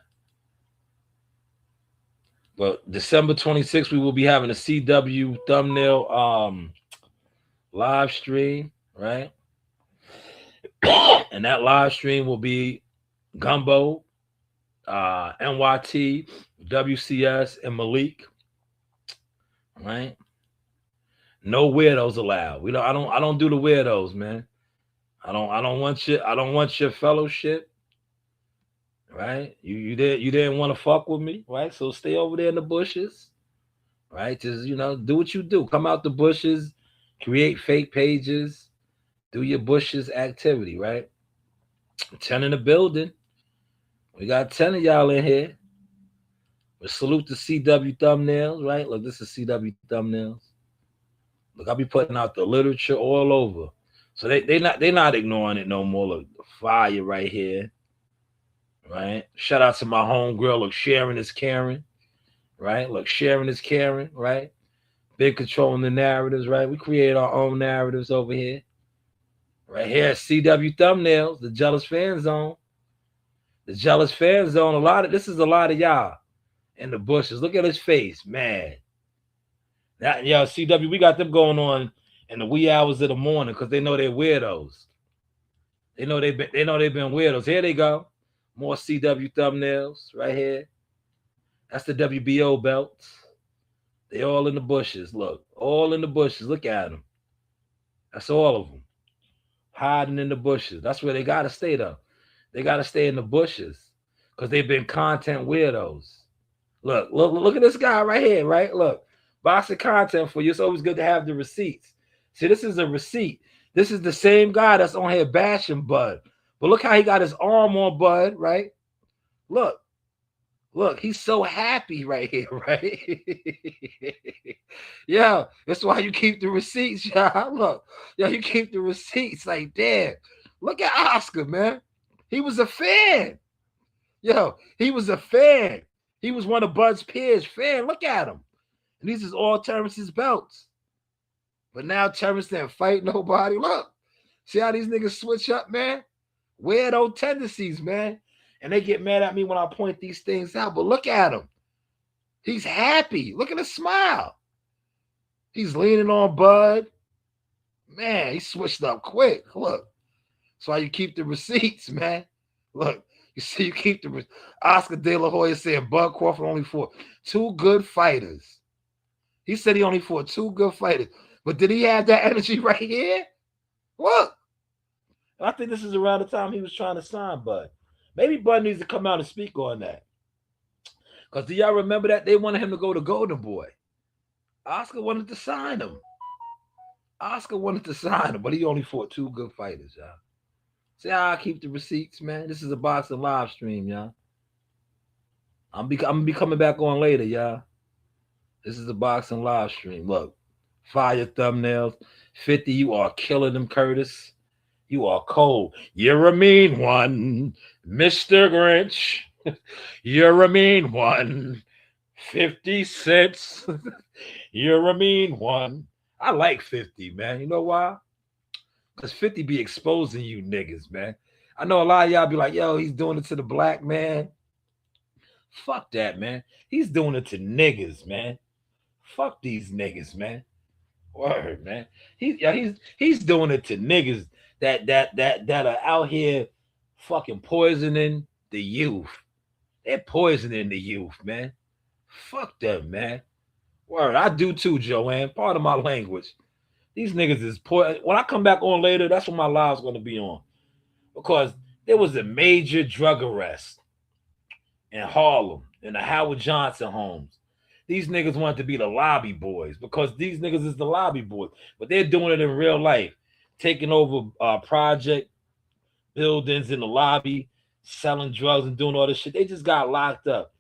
But December 26th, we will be having a CW thumbnail live stream, right? And that live stream will be Gumbo, NYT, WCS, and Malik. Right? No weirdos allowed. I don't do the weirdos, man. I don't want your fellowship. Right? You didn't want to fuck with me, right? So stay over there in the bushes, right? Just do what you do. Come out the bushes, create fake pages, do your bushes activity, right? 10 in the building. We got 10 of y'all in here. We salute the CW thumbnails, right? Look, this is CW thumbnails. Look, I'll be putting out the literature all over. So they not ignoring it no more. Look, the fire right here. Right? Shout out to my homegirl. Look, sharing is caring. Right? Look, sharing is caring, right? Big controlling the narratives, right? We create our own narratives over here. Right here, CW thumbnails, the Jealous Fan Zone. The Jealous Fan Zone. This is a lot of y'all in the bushes. Look at his face, man. That, yo, CW, we got them going on in the wee hours of the morning because they know they're weirdos. They know they've been weirdos. Here they go. More CW thumbnails right here. That's the WBO belts. They all in the bushes. Look, all in the bushes. Look at them. That's all of them. Hiding in the bushes. That's where they got to stay, though. They got to stay in the bushes because they've been content weirdos. Look at this guy right here, right? Look, box of content for you. It's always good to have the receipts. See, this is a receipt. This is the same guy that's on here bashing Bud. But look how he got his arm on Bud, right? Look, he's so happy right here, right? Yeah, that's why you keep the receipts, y'all. Look, you keep the receipts. Like, damn, look at Oscar, man. He was a fan. He was a fan. He was one of Bud's peers. Fan, look at him. And these is all Terrence's belts. But now Terrence didn't fight nobody. Look, see how these niggas switch up, man? Weirdo tendencies, man. And they get mad at me when I point these things out. But look at him. He's happy. Look at his smile. He's leaning on Bud. Man, he switched up quick. Look. That's why you keep the receipts, man. Look, you see, you keep the Oscar De La Hoya saying Bud Crawford only fought 2 good fighters. He said he only fought 2 good fighters. But did he have that energy right here? Look. I think this is around the time he was trying to sign Bud. Maybe Bud needs to come out and speak on that. Because do y'all remember that? They wanted him to go to Golden Boy. Oscar wanted to sign him. But he only fought 2 good fighters, y'all. See how I keep the receipts, man? This is a boxing live stream, y'all. I'm gonna be coming back on later, y'all. This is a boxing live stream. Look, fire thumbnails. 50, you are killing them, Curtis. You are cold. You're a mean one, Mr. Grinch. You're a mean one. 50 cents. You're a mean one. I like 50, man. You know why? Because 50 be exposing you niggas, man. I know a lot of y'all be like, yo, he's doing it to the black man. Fuck that, man. He's doing it to niggas, man. Fuck these niggas, man. Word, man. He's doing it to niggas that are out here fucking poisoning the youth. They're poisoning the youth, man. Fuck them, man. Word, I do too, Joanne. Part of my language. These niggas is poison. When I come back on later, that's when my live's going to be on. Because there was a major drug arrest in Harlem, in the Howard Johnson homes. These niggas wanted to be the lobby boys because these niggas is the lobby boys. But they're doing it in real life. Taking over project buildings in the lobby, selling drugs and doing all this shit. They just got locked up.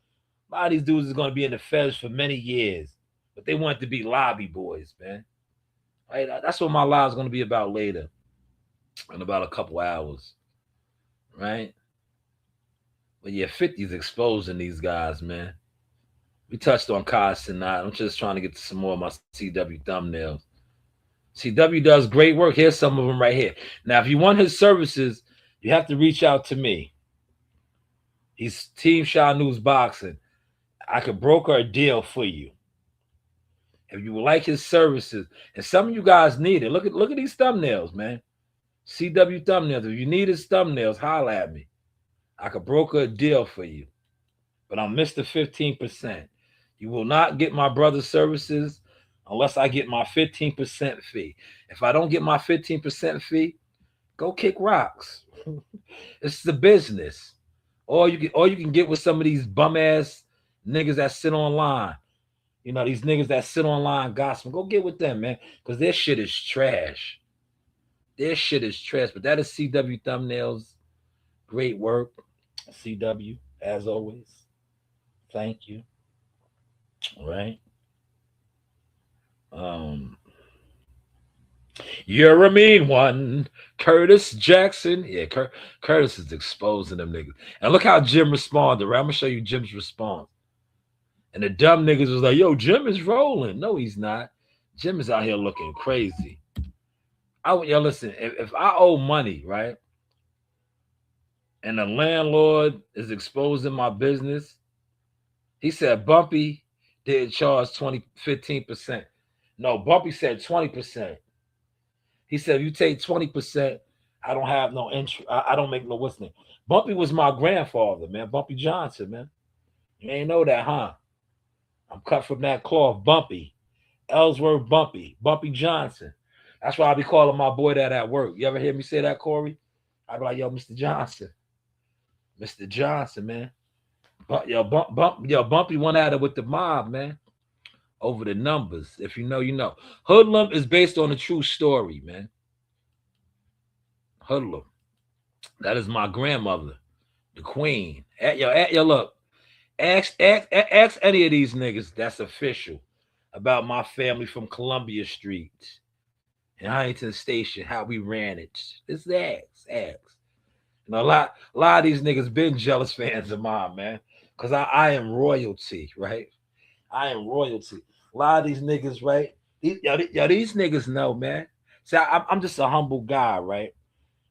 A lot of these dudes is going to be in the feds for many years. But they want to be lobby boys, man. Right? That's what my live's going to be about later. In about a couple hours. Right? But yeah, 50's exposing these guys, man. We touched on Kai tonight. I'm just trying to get to some more of my CW thumbnails. CW does great work. Here's some of them right here. Now, if you want his services, you have to reach out to me. He's Team Shanewz Boxing. I could broker a deal for you. If you would like his services, and some of you guys need it. Look at these thumbnails, man. CW thumbnails. If you need his thumbnails, holler at me. I could broker a deal for you. But I'm Mr. 15%. You will not get my brother's services unless I get my 15% fee. If I don't get my 15% fee, go kick rocks. It's the business. Or you can get with some of these bum ass niggas that sit online. You know, these niggas that sit online gossip. Go get with them, man. Because their shit is trash. Their shit is trash. But that is CW thumbnails. Great work, CW, as always. Thank you. Right. Um, you're a mean one, Curtis Jackson. Yeah, Curtis is exposing them niggas. And look how Jim responded. Right, I'm gonna show you Jim's response. And the dumb niggas was like, "Yo, Jim is rolling." No, he's not. Jim is out here looking crazy. Yo, listen. If I owe money, right, and the landlord is exposing my business, he said Bumpy did charge 15%. No, Bumpy said 20%. He said, if you take 20%, I don't have no interest. I don't make no what's name. Bumpy was my grandfather, man. Bumpy Johnson, man. You ain't know that, huh? I'm cut from that cloth. Bumpy. Ellsworth Bumpy. Bumpy Johnson. That's why I be calling my boy that at work. You ever hear me say that, Corey? I be like, yo, Mr. Johnson. Mr. Johnson, man. Bumpy went at it with the mob, man. Over the numbers. If you know, you know. Hoodlum is based on a true story, man. Hoodlum. That is my grandmother, the queen. Look. Ask any of these niggas that's official about my family from Columbia Street and Huntington Station, how we ran it. Just ask. You know, a lot of these niggas been jealous fans of mine, man. Cause I am royalty, right? I am royalty. A lot of these niggas, right? These niggas know, man. See, I'm just a humble guy, right?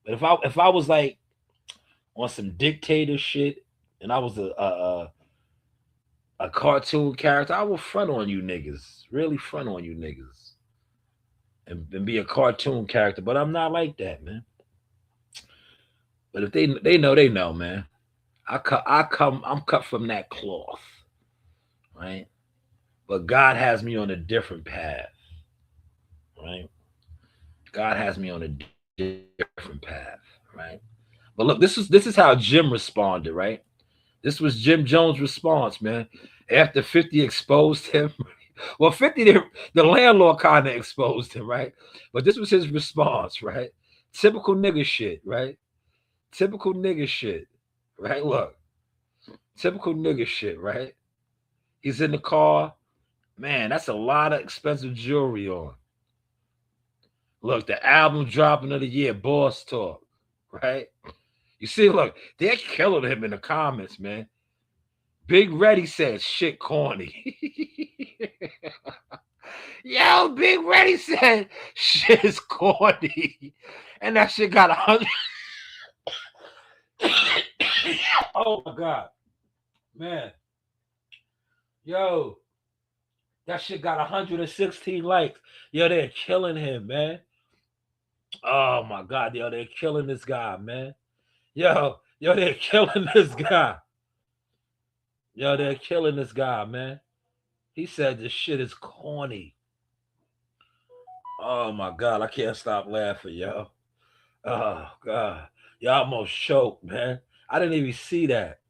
But if I was like on some dictator shit and I was a cartoon character, I will front on you niggas. Really front on you niggas. And be a cartoon character. But I'm not like that, man. But if they know, man. I'm cut from that cloth. Right? But God has me on a different path. Right? God has me on a different path. Right? But look, this is how Jim responded, right? This was Jim Jones' response, man. After 50 exposed him. Well, 50, the landlord kind of exposed him, right? But this was his response, right? Typical nigga shit, right? Typical nigga shit, right? Look, typical nigga shit, right? He's in the car. Man, that's a lot of expensive jewelry on. Look, the album dropping of the year, Boss Talk, right? You see, look, they're killing him in the comments, man. Big Reddy said shit corny. Yo, Big Reddy said shit is corny. And that shit got 100. Oh my God. Man. Yo. That shit got 116 likes. Yo, they're killing him, man. Oh my God. Yo, they're killing this guy, man. Yo, they're killing this guy. Yo, they're killing this guy, man. He said this shit is corny. Oh my God, I can't stop laughing, yo. Oh God. Y'all almost choked, man. I didn't even see that.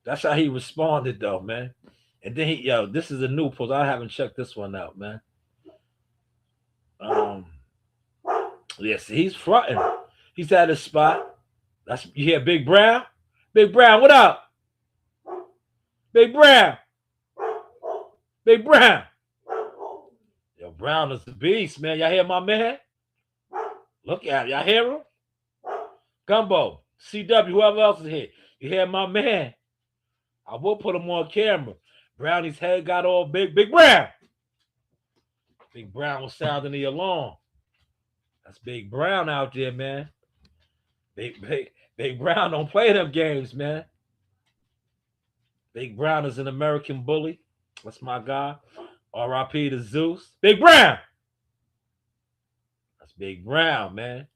That's how he responded though, man. And then this is a new post. I haven't checked this one out, man. Yes, he's fronting. He's at his spot. That's you hear Big Brown? Big Brown, what up? Big Brown. Big Brown. Yo, Brown is the beast, man. Y'all hear my man? Look at him. Y'all hear him? Gumbo, CW, whoever else is here. You hear my man? I will put him on camera. Brownie's head got all big. Big Brown. Big Brown was sounding the alarm. That's Big Brown out there, man. Big Brown don't play them games, man. Big Brown is an American bully. That's my guy. R.I.P. to Zeus. Big Brown. That's Big Brown, man.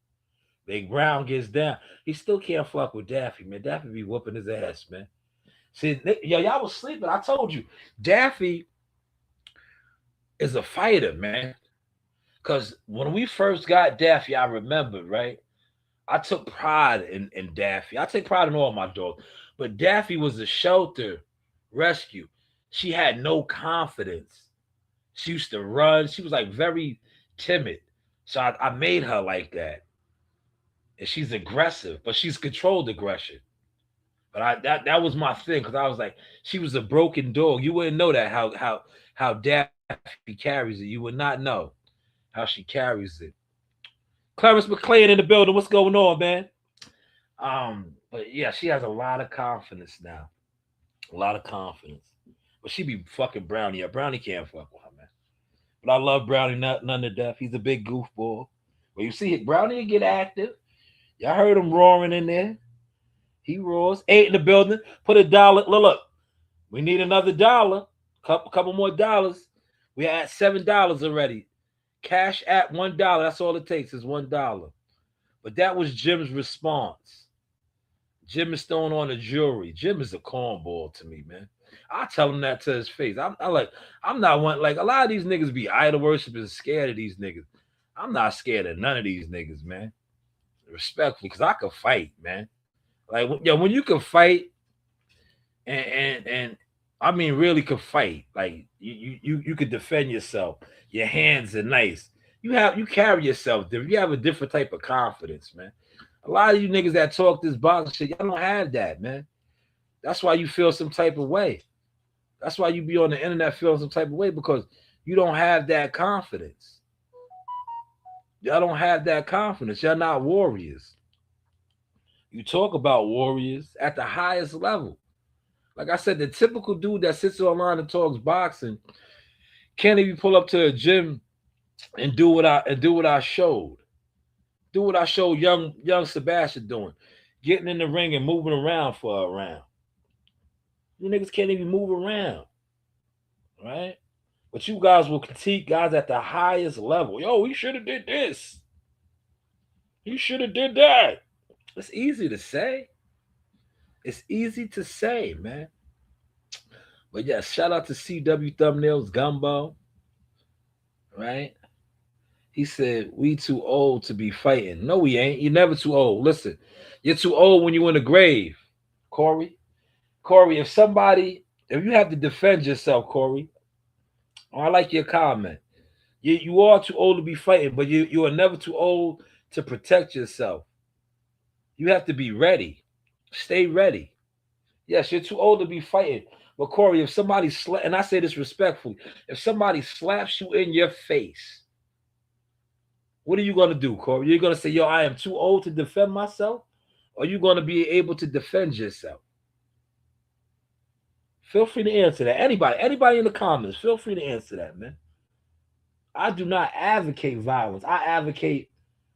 Big Brown gets down. He still can't fuck with Daffy, man. Daffy be whooping his ass, man. See, y'all was sleeping. I told you. Daffy is a fighter, man. Because when we first got Daffy, I remember, right? I took pride in Daffy. I take pride in all my dogs. But Daffy was a shelter rescue. She had no confidence. She used to run. She was like very timid. So I made her like that. and she's aggressive, but she's controlled aggression. But that was my thing because I was like, she was a broken dog. You wouldn't know that how Daffy carries it. You would not know how she carries it. Clarence McClain in the building. What's going on, man? But yeah, she has a lot of confidence now. A lot of confidence. But she be fucking Brownie up. Brownie can't fuck with her, man. But I love Brownie none to death. He's a big goofball. But you see, Brownie get active. Y'all heard him roaring in there. He roars. 8 in the building. Put a dollar. Look. We need another dollar. Couple more dollars. We at $7 already. Cash at $1. That's all it takes is $1. But that was Jim's response. Jim is throwing on the jewelry. Jim is a cornball to me, man. I tell him that to his face. I'm not one like a lot of these niggas be idol worshipers, scared of these niggas. I'm not scared of none of these niggas, man. Respectfully, because I could fight, man. Like when you can fight and I mean really could fight, like you could defend yourself. Your hands are nice. You carry yourself different. You have a different type of confidence, man. A lot of you niggas that talk this boxing shit, y'all don't have that, man. That's why you feel some type of way. That's why you be on the internet feeling some type of way because you don't have that confidence. Y'all don't have that confidence. Y'all not warriors. You talk about warriors at the highest level. Like I said, the typical dude that sits online and talks boxing can't even pull up to a gym and do what I showed. Do what I showed young Sebastian doing. Getting in the ring and moving around for a round. You niggas can't even move around. Right? But you guys will critique guys at the highest level. Yo, he should have did this. He should have did that. It's easy to say. It's easy to say, man. But yeah, shout out to CW Thumbnails Gumbo. Right? He said, we too old to be fighting. No, we ain't. You're never too old. Listen, you're too old when you're in the grave, Corey. Corey, if you have to defend yourself, Corey, I like your comment. You are too old to be fighting, but you are never too old to protect yourself. You have to be ready. Stay ready. Yes, you're too old to be fighting. But Corey, if somebody and I say this respectfully, if somebody slaps you in your face, what are you going to do, Corey? You're going to say, yo, I am too old to defend myself? Or are you going to be able to defend yourself? Feel free to answer that. Anybody in the comments, feel free to answer that, man. I do not advocate violence. I advocate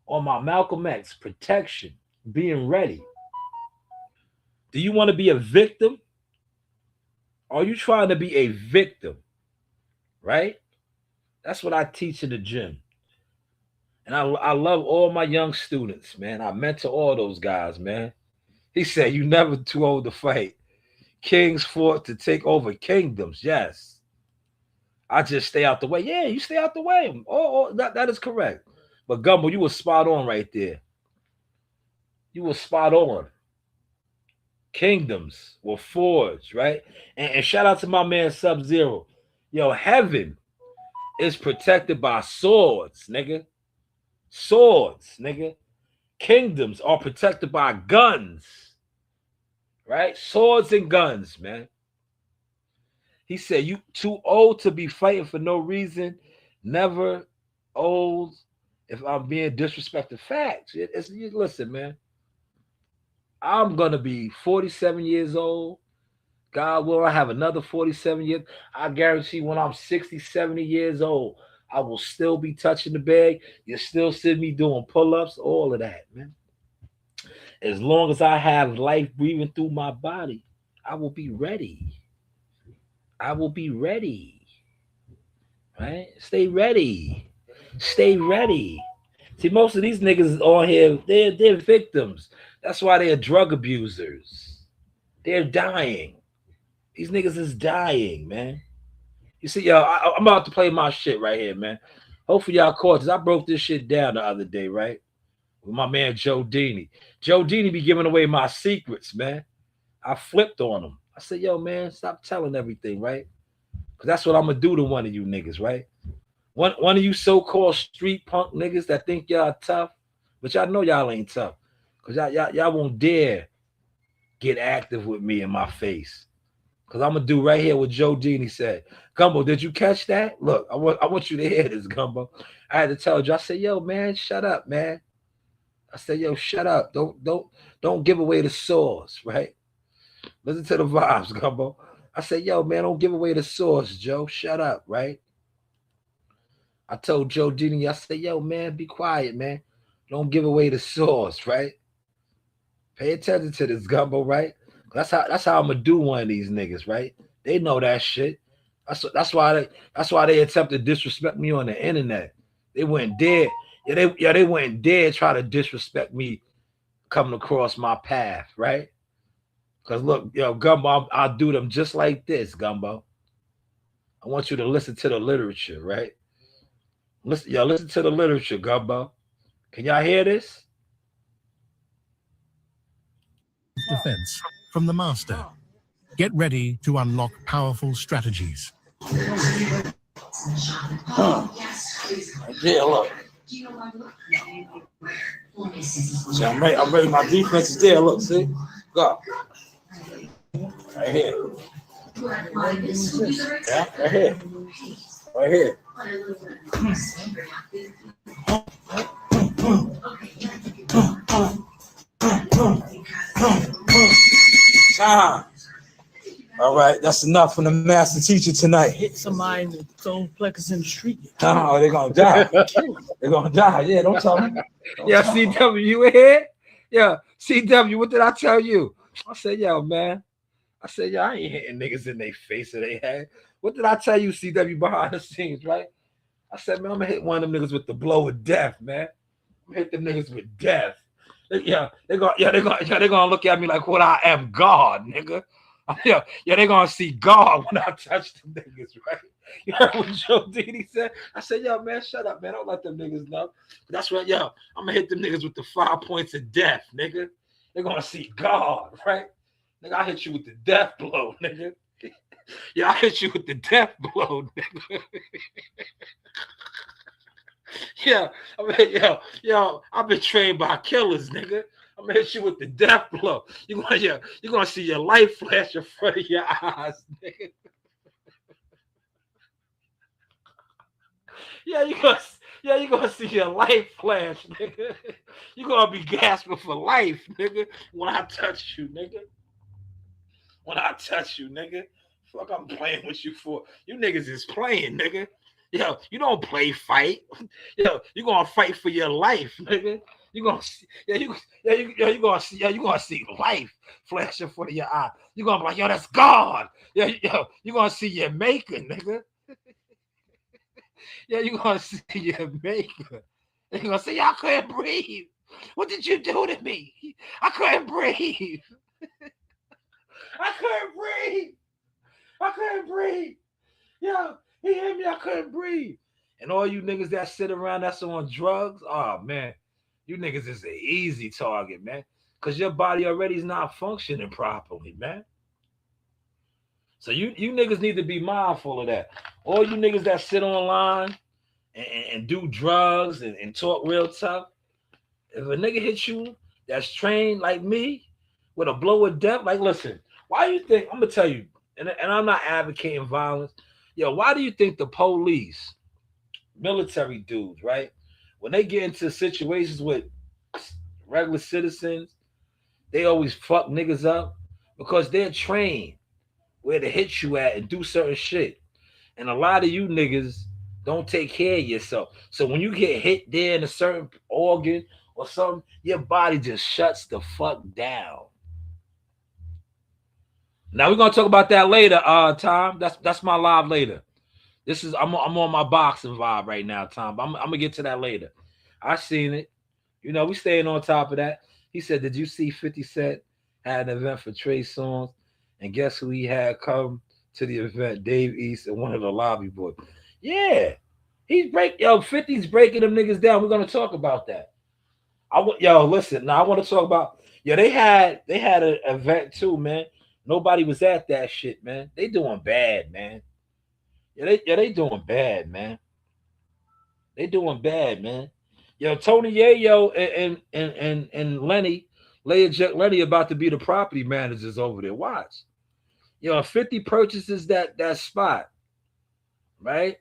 on my Malcolm X protection, being ready. Do you want to be a victim? Are you trying to be a victim? Right? That's what I teach in the gym. And I love all my young students, man. I mentor all those guys, man. He said, you never too old to fight. Kings fought to take over kingdoms. Yes. I just stay out the way. Yeah, you stay out the way. That is correct. But Gumbo, you were spot on right there. You were spot on. Kingdoms were forged, right? And shout out to my man Sub-Zero. Yo, heaven is protected by swords, nigga. Swords, nigga. Kingdoms are protected by guns. Right? Swords and guns, man. He said, you too old to be fighting for no reason. Never old if I'm being disrespected. Facts. Listen, man. I'm going to be 47 years old. God will, I have another 47 years. I guarantee when I'm 60, 70 years old, I will still be touching the bag. You'll still see me doing pull-ups, all of that, man. As long as I have life breathing through my body, I will be ready. I will be ready. Right? Stay ready. Stay ready. See, most of these niggas on here, they're victims. That's why they're drug abusers. They're dying. These niggas is dying, man. You see, yo, I'm about to play my shit right here, man. Hopefully y'all caught this. I broke this shit down the other day, right? With my man Joe Dini. Joe Dini be giving away my secrets, man. I flipped on him. I said, yo, man, stop telling everything, right? Because that's what I'm going to do to one of you niggas, right? One of you so-called street punk niggas that think y'all tough, but y'all know y'all ain't tough. Cause y'all won't dare get active with me in my face. Cause I'm gonna do right here what Joe Dini said. Gumbo, did you catch that? Look, I want you to hear this, Gumbo. I had to tell you. I said, yo, man, shut up, man. I said, yo, shut up. Don't give away the source, right? Listen to the vibes, Gumbo. I said, yo, man, don't give away the source, Joe. Shut up, right? I told Joe Dini, I said, yo, man, be quiet, man. Don't give away the source, right? Pay attention to this, Gumbo, right? That's how I'm gonna do one of these niggas, right? They know that shit. That's why they attempt to disrespect me on the internet. They went dead. They went dead try to disrespect me coming across my path, right? Cause look, Gumbo, I'll do them just like this, Gumbo. I want you to listen to the literature, right? Listen to the literature, Gumbo. Can y'all hear this? Defense from the master. Get ready to unlock powerful strategies. Yeah, look. See, I'm ready. My defense is there. Look, see? Go. Right here. Yeah, right here. Right here. Time. All right, that's enough from the master teacher tonight. Hit somebody in the solar plexus in the street. Oh, they're gonna die. They're gonna die. Yeah, don't tell me. Yeah, CW, you in here? Yeah, CW, what did I tell you? I said, yo, man. I said, yo, I ain't hitting niggas in their face or they head. What did I tell you, CW, behind the scenes, right? I said, man, I'm gonna hit one of them niggas with the blow of death, man. I'm gonna hit them niggas with death. They're gonna look at me like what I am, God, nigga. They're gonna see God when I touch them niggas, right? You heard what Joe Dini said? I said, yo, man, shut up, man. Don't let them niggas know. That's right, yo. I'm gonna hit them niggas with the 5 points of death, nigga. They're gonna see God, right? Nigga, I hit you with the death blow, nigga. Yeah, I hit you with the death blow, nigga. Yeah, I've been trained by killers, nigga. I'm gonna hit you with the death blow. You're gonna see your life flash in front of your eyes, nigga. You're gonna see your life flash, nigga. You're gonna be gasping for life, nigga, when I touch you, nigga. When I touch you, nigga. Fuck, I'm playing with you for. You niggas is playing, nigga. Yo, you don't play fight. Yo, you gonna fight for your life, nigga. You gonna see, you gonna see life flash in front of your eye. You gonna be like, yo, that's God. You gonna see your maker, nigga. Yeah, you gonna see your maker. You gonna say, I couldn't breathe. What did you do to me? I couldn't breathe. I couldn't breathe. I couldn't breathe. Yo, he hit me. I couldn't breathe. And all you niggas that sit around that's on drugs, oh man, you niggas is an easy target, man. Cause your body already is not functioning properly, man. So you niggas need to be mindful of that. All you niggas that sit online and do drugs and talk real tough, if a nigga hits you that's trained like me with a blow of death, like listen, why you think, I'm gonna tell you, and I'm not advocating violence. Yo, why do you think the police, military dudes, right? When they get into situations with regular citizens, they always fuck niggas up because they're trained where to hit you at and do certain shit. And a lot of you niggas don't take care of yourself. So when you get hit there in a certain organ or something, your body just shuts the fuck down. Now we're gonna talk about that later, Tom. That's my live later. This is I'm on my boxing vibe right now, Tom. I'm gonna get to that later. I seen it. You know, we staying on top of that. He said, "Did you see 50 Cent had an event for Trey Songz? And guess who he had come to the event? Dave East and one of the lobby boys. Yeah, 50's breaking them niggas down. We're gonna talk about that. Listen. Now I want to talk about. They had an event too, man. Nobody was at that shit, man. They doing bad, man. They doing bad, man. They doing bad, man. Yo, Tony Yayo and Lenny Leia Jet Lenny about to be the property managers over there. Watch. If 50 purchases that spot, right?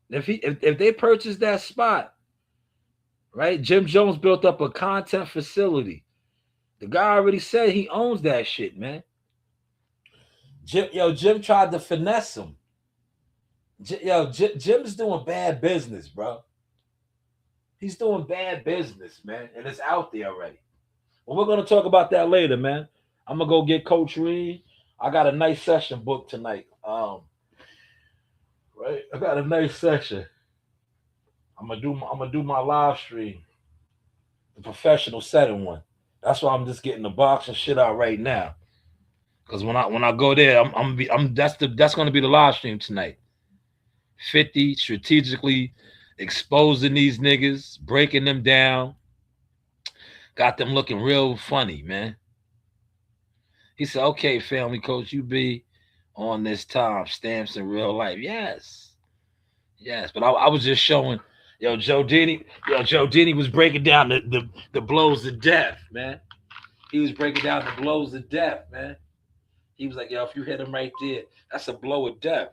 If they purchase that spot, right? Jim Jones built up a content facility. The guy already said he owns that shit, man. Jim tried to finesse him. Jim's doing bad business, bro. He's doing bad business, man, and it's out there already. Well, we're gonna talk about that later, man. I'm gonna go get Coach Reed. I got a nice session booked tonight. Right, I got a nice session. I'm gonna do my live stream, the professional setting one. That's why I'm just getting the box and shit out right now. Cause when I go there, that's gonna be the live stream tonight. 50 strategically exposing these niggas, breaking them down, got them looking real funny, man. He said, "Okay, family coach, you be on this time stamps in real life." Yes, but I was just showing, Joe Dini was breaking down the blows of death, man. He was breaking down the blows of death, man. He was like, if you hit him right there, that's a blow of death.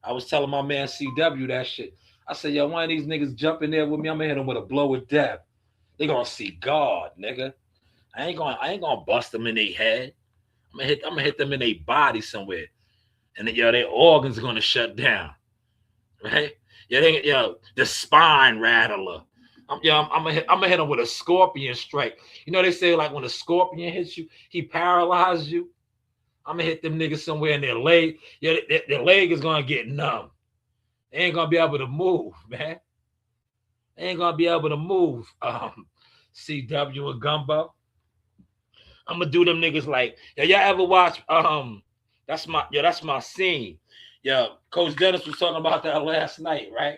I was telling my man CW that shit. I said, one of these niggas jump in there with me, I'm gonna hit him with a blow of death. They gonna see God, nigga. I ain't gonna bust them in their head. I'm gonna hit them in their body somewhere, and then their organs are gonna shut down, right? The spine rattler. I'm gonna hit them with a scorpion strike. They say like when a scorpion hits you, he paralyzes you. I'm gonna hit them niggas somewhere in their leg. Their leg is gonna get numb. They ain't gonna be able to move, man. They ain't gonna be able to move. CW and Gumbo. I'm gonna do them niggas like, y'all ever watch that's my scene. Coach Dennis was talking about that last night, right?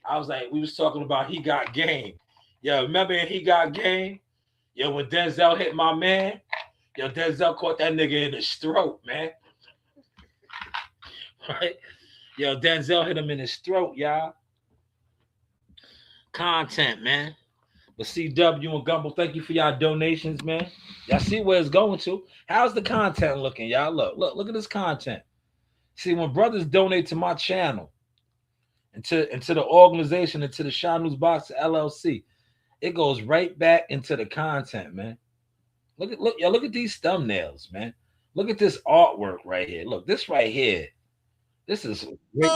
I was like, we was talking about He Got Game. Remember in He Got Game? When Denzel hit my man, Denzel caught that nigga in his throat, man. Right? Denzel hit him in his throat, y'all. Content, man. But CW and Gumbo, thank you for y'all donations, man. Y'all see where it's going to. How's the content looking, y'all? Look at this content. See, when brothers donate to my channel, into the organization, into the Shanewz Box LLC, it goes right back into the content, man. Look at these thumbnails, man. Look at this artwork right here. Look, this right here. This is great.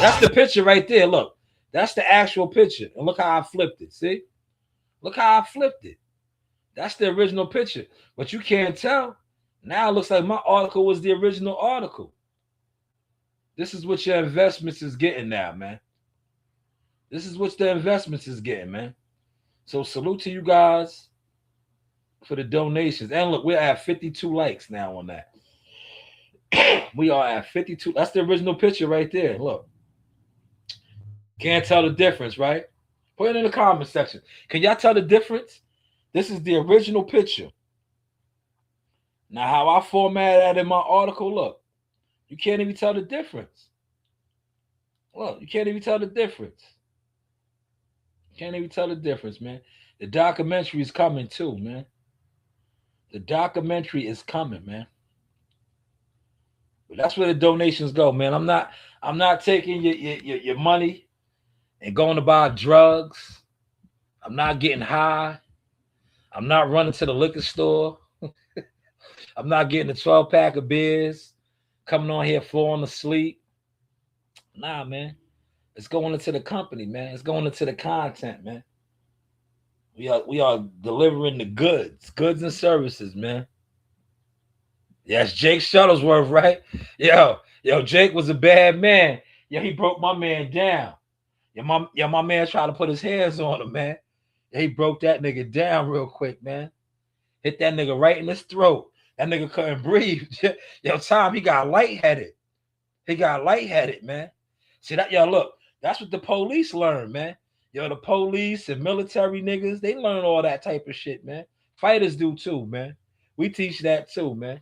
That's the picture right there. Look, that's the actual picture. And look how I flipped it. See? Look how I flipped it. That's the original picture. But you can't tell. Now it looks like my article was the original article. This is what your investments is getting now, man. This is what the investments is getting, man. So salute to you guys for the donations. And look, we're at 52 likes now on that. We are at 52. That's the original picture right there. Look. Can't tell the difference, right? Put it in the comment section. Can y'all tell the difference? This is the original picture. Now, how I formatted that in my article, look. You can't even tell the difference. Look, you can't even tell the difference. Can't even tell the difference, man. The documentary is coming too, man. The documentary is coming, man. But that's where the donations go, man. I'm not taking your money and going to buy drugs. I'm not getting high. I'm not running to the liquor store. I'm not getting a 12-pack of beers, coming on here falling asleep. Nah, man. It's going into the company, man. It's going into the content, man. We are delivering the goods and services, man. Yes, Jake Shuttlesworth, right? Yo, Jake was a bad man. He broke my man down. My man tried to put his hands on him, man. He broke that nigga down real quick, man. Hit that nigga right in his throat. That nigga couldn't breathe. Tom, he got lightheaded. Man. See that, look, that's what the police learn, man. The police and military niggas, they learn all that type of shit, man. Fighters do too, man. We teach that too, man.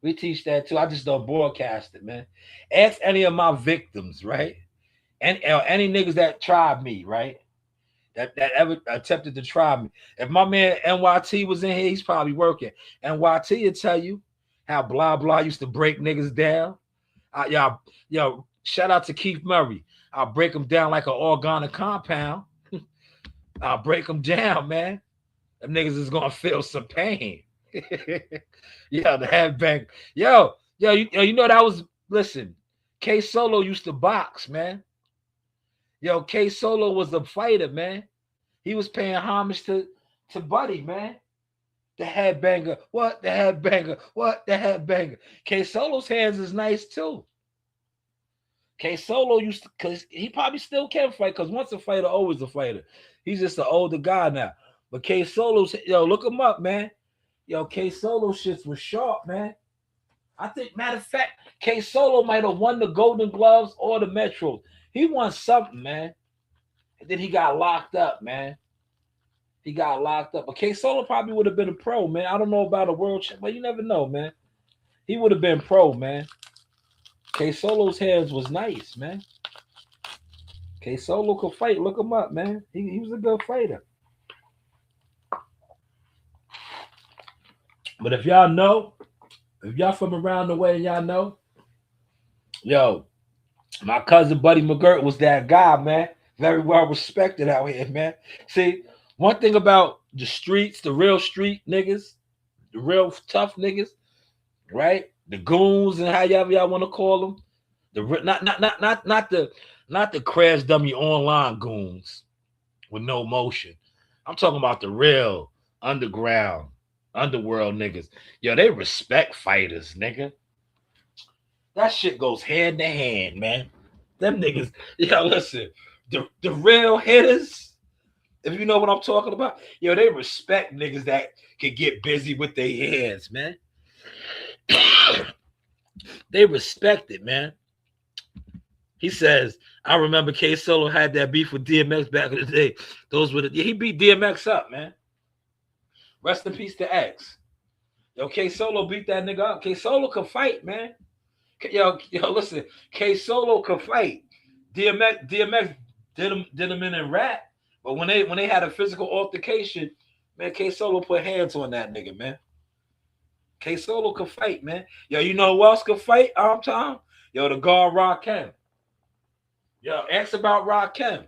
I just don't broadcast it, man. Ask any of my victims, right? And any niggas that tried me, right? That ever attempted to try me. If my man NYT was in here, he's probably working. NYT will tell you how blah blah used to break niggas down. Yo, shout out to Keith Murray. I'll break them down like an organic compound. I'll break them down, man. Them niggas is gonna feel some pain. Yo, the headbang. You know that was, listen, K Solo used to box, man. Yo, K Solo was a fighter, man. He was paying homage to Buddy, man. The headbanger. What? The headbanger. What? The headbanger. K Solo's hands is nice too. K Solo used to, because he probably still can fight, because once a fighter, always a fighter. He's just an older guy now. But K Solo's, yo, look him up, man. Yo, K Solo shits was sharp, man. I think, matter of fact, K Solo might have won the Golden Gloves or the Metros. He won something, man. And then he got locked up, man. He got locked up. But K Solo probably would have been a pro, man. I don't know about a world champ, but you never know, man. He would have been pro, man. K Solo's hands was nice, man. K Solo could fight. Look him up, man. He was a good fighter. But if y'all know, if y'all from around the way, y'all know, yo, my cousin Buddy McGirt was that guy, man. Very well respected out here, man. See, one thing about the streets, the real street niggas, the real tough niggas, right? The goons and however y'all want to call them. Not the crash dummy online goons with no motion. I'm talking about the real underworld niggas. Yo, they respect fighters, nigga. That shit goes hand to hand, man. Them niggas, yo, listen, the real hitters, if you know what I'm talking about, yo, they respect niggas that can get busy with their hands, man. They respect it, man. He says, I remember K Solo had that beef with DMX back in the day. He beat DMX up, man. Rest in peace to X. Yo, K Solo beat that nigga up. K Solo can fight, man. Yo, listen, K Solo can fight. DMX did him in rap, but when they had a physical altercation, man, K Solo put hands on that nigga, man. K Solo can fight, man. Yo, you know who else can fight? Tom? Yo, the guard Rakim. Yo, ask about Rakim.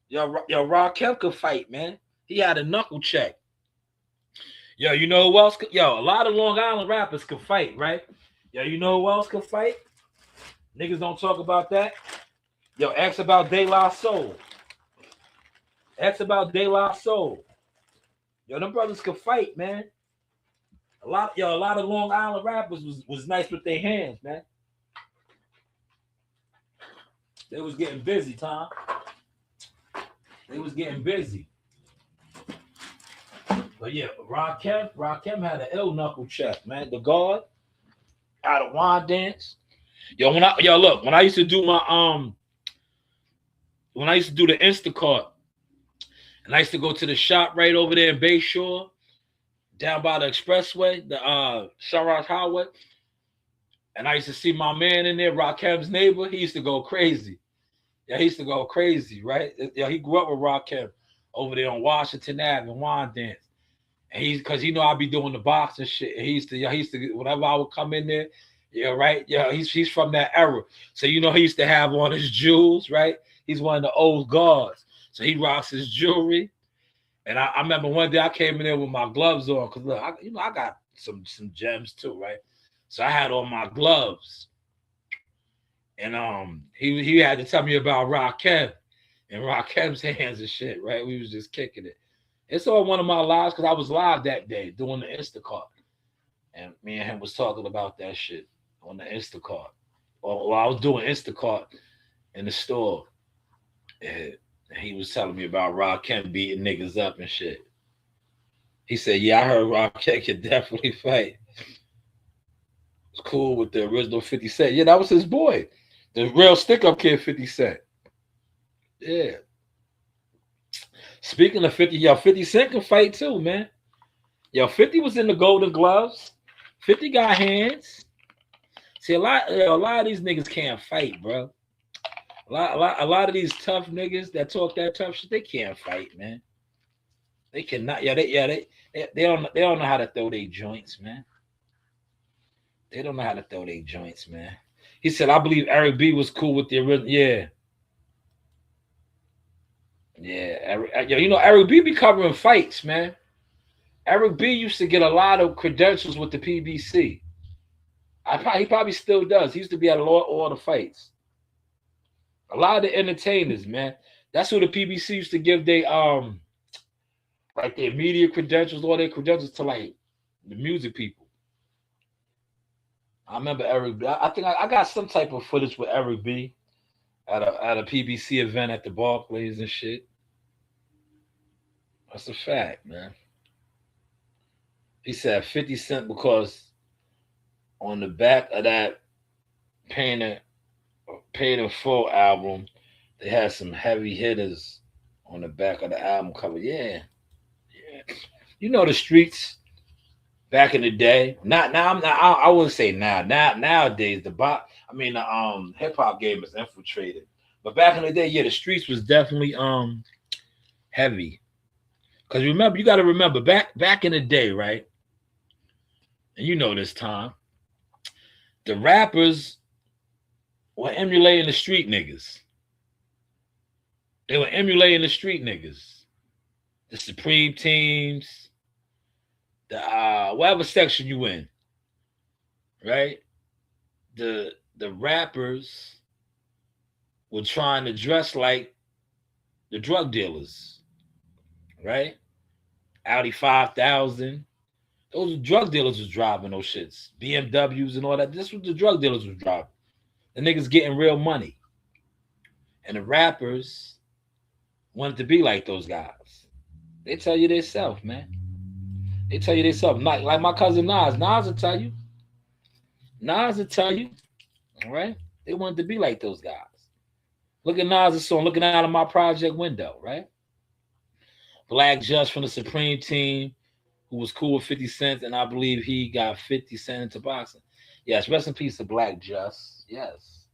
Yo, Rakim could fight, man. He had a knuckle check. Yo, you know who else? Yo, a lot of Long Island rappers can fight, right? Yo, you know who else can fight? Niggas don't talk about that. Yo, ask about De La Soul. Ask about De La Soul. Yo, them brothers can fight, man. A lot of Long Island rappers was nice with their hands, man. They was getting busy, Tom. They was getting busy. But yeah, Rakim had an ill knuckle check, man. The guard out of Wine Dance. When I used to do my when I used to do the Instacart, and I used to go to the shop right over there in Bayshore, down by the expressway, the Shanewz Highway, and I used to see my man in there, Rakim's neighbor. He used to go crazy. Yeah, he used to go crazy, right? Yeah, he grew up with Rakim over there on Washington Ave and Wine Dance. And because I'd be doing the box and shit. And he used to whenever I would come in there, yeah, right. Yeah, he's from that era. So he used to have on his jewels, right? He's one of the old guards. So he rocks his jewelry. And I remember one day I came in there with my gloves on, because look, I got some gems too, right? So I had on my gloves. And he had to tell me about Rakim and Rakim's hands and shit, right? We was just kicking it. It's on one of my lives, because I was live that day doing the Instacart. And me and him was talking about that shit on the Instacart. Or I was doing Instacart in the store. And he was telling me about Rakim beating niggas up and shit. He said, yeah, I heard Rakim could definitely fight. It's cool with the original 50 Cent. Yeah, that was his boy. The real stick-up kid, 50 Cent. Yeah. Speaking of 50, 50 Cent can fight too, man. 50 was in the Golden Gloves. 50 got hands. See, a lot of these niggas can't fight, bro. A lot of these tough niggas that talk that tough shit, they can't fight, man. They cannot. They don't know how to throw their joints, man. They don't know how to throw their joints, man. He said, I believe Eric B was cool with the original. Yeah. Yeah. You know, Eric B be covering fights, man. Eric B used to get a lot of credentials with the PBC. He probably still does. He used to be at all the fights. A lot of the entertainers, man. That's who the PBC used to give like their media credentials, all their credentials to like the music people. I remember Eric B. I think I got some type of footage with Eric B at a PBC event at the Barclays and shit. That's a fact, man. He said 50 Cent because on the back of that Paid in Full album, they had some heavy hitters on the back of the album cover. Yeah. You know the streets back in the day. Not now. I wouldn't say now. Nowadays the hip hop game is infiltrated. But back in the day, yeah, the streets was definitely heavy. Cause you got to remember back in the day, right? And you know this time, the rappers were emulating the street niggas. They were emulating the street niggas. The Supreme Teams, the whatever section you in, right? The rappers were trying to dress like the drug dealers, right? Audi 5000. Those drug dealers was driving those shits. BMWs and all that. This was the drug dealers was driving. The niggas getting real money. And the rappers wanted to be like those guys. They tell you themselves, man. They tell you themselves. Like my cousin Nas. Nas will tell you. Nas will tell you. All right? They wanted to be like those guys. Look at Nas' song, looking out of my project window, right? Black Just from the Supreme Team, who was cool with 50 Cent, and I believe he got 50 Cent into boxing. Yes, rest in peace to Black Just. Yes.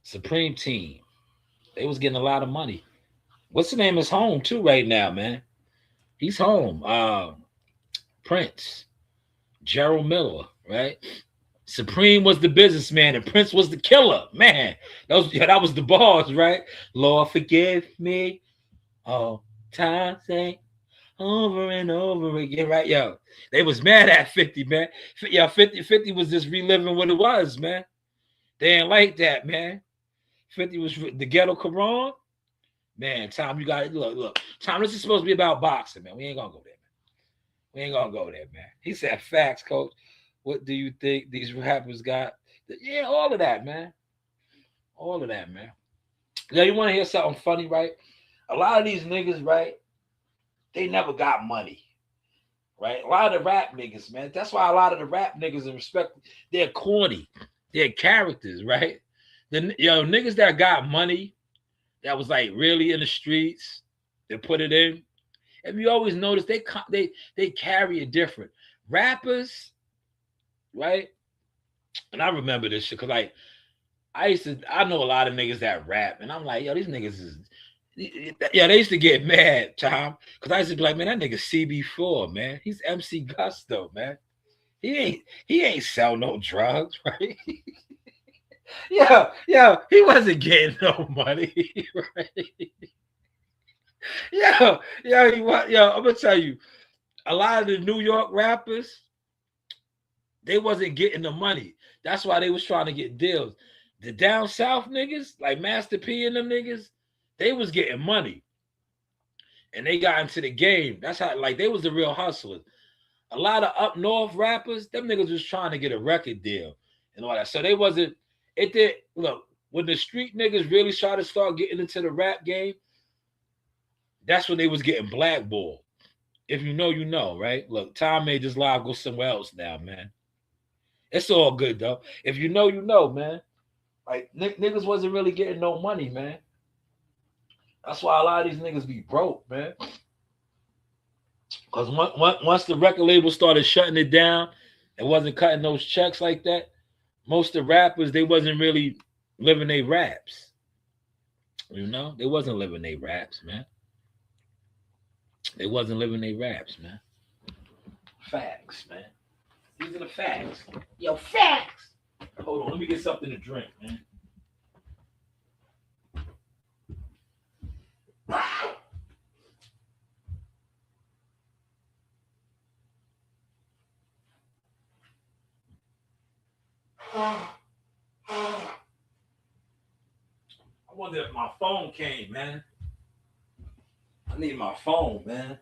Supreme Team. They was getting a lot of money. What's the name is home too right now, man. He's home. Prince. Gerald Miller, right? Supreme was the businessman and Prince was the killer. Man, that was the bars, right? Lord, forgive me. Oh, time ain't over and over again, right? Yo, they was mad at 50, man. Yo, 50 was just reliving what it was, man. They ain't like that, man. 50 was the ghetto Quran. Man, Tom, you got it. Look. Tom, this is supposed to be about boxing, man. We ain't gonna go there, man. We ain't gonna go there, man. He said, facts, coach. What do you think these rappers got? Yeah, all of that, man. All of that, man. Yeah, you want to hear something funny, right? A lot of these niggas, right? They never got money, right? A lot of the rap niggas, man. That's why a lot of the rap niggas in respect, they're corny. They're characters, right? Niggas that got money, that was like really in the streets, they put it in. If you always notice, they carry it different. Rappers, right? And I remember this shit because like I know a lot of niggas that rap, and I'm like, yo, these niggas is, yeah, they used to get mad, Tom, because I used to be like, man, that nigga CB4, man. He's MC Gusto, man. He ain't sell no drugs, right? Yo, he wasn't getting no money, right? Yo, I'm gonna tell you, a lot of the New York rappers, they wasn't getting the money. That's why they was trying to get deals. The down south niggas, like Master P and them niggas, they was getting money. And they got into the game. That's how, like, they was the real hustlers. A lot of up north rappers, them niggas was trying to get a record deal and all that. So they wasn't, look, when the street niggas really tried to start getting into the rap game, that's when they was getting blackballed. If you know, you know, right? Look, Tom made this live go somewhere else now, man. It's all good, though. If you know, you know, man. Like, niggas wasn't really getting no money, man. That's why a lot of these niggas be broke, man. Because once the record label started shutting it down and wasn't cutting those checks like that, most of the rappers, they wasn't really living their raps. You know, they wasn't living their raps, man. They wasn't living their raps, man. Facts, man. These are the facts. Yo, facts. Hold on, let me get something to drink, man. I wonder if my phone came, man. I need my phone, man.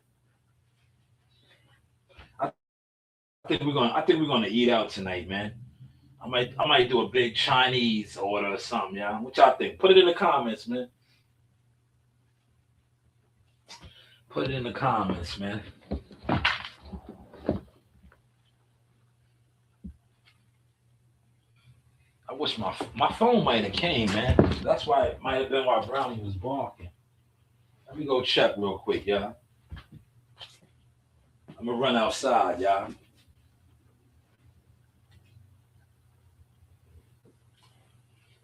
I think we're gonna eat out tonight, man. I might do a big Chinese order or something, yeah. What y'all think? Put it in the comments, man. Put it in the comments, man. I wish my phone might have came, man. That's why it might have been why Brownie was barking. Let me go check real quick, y'all. I'm gonna run outside, y'all.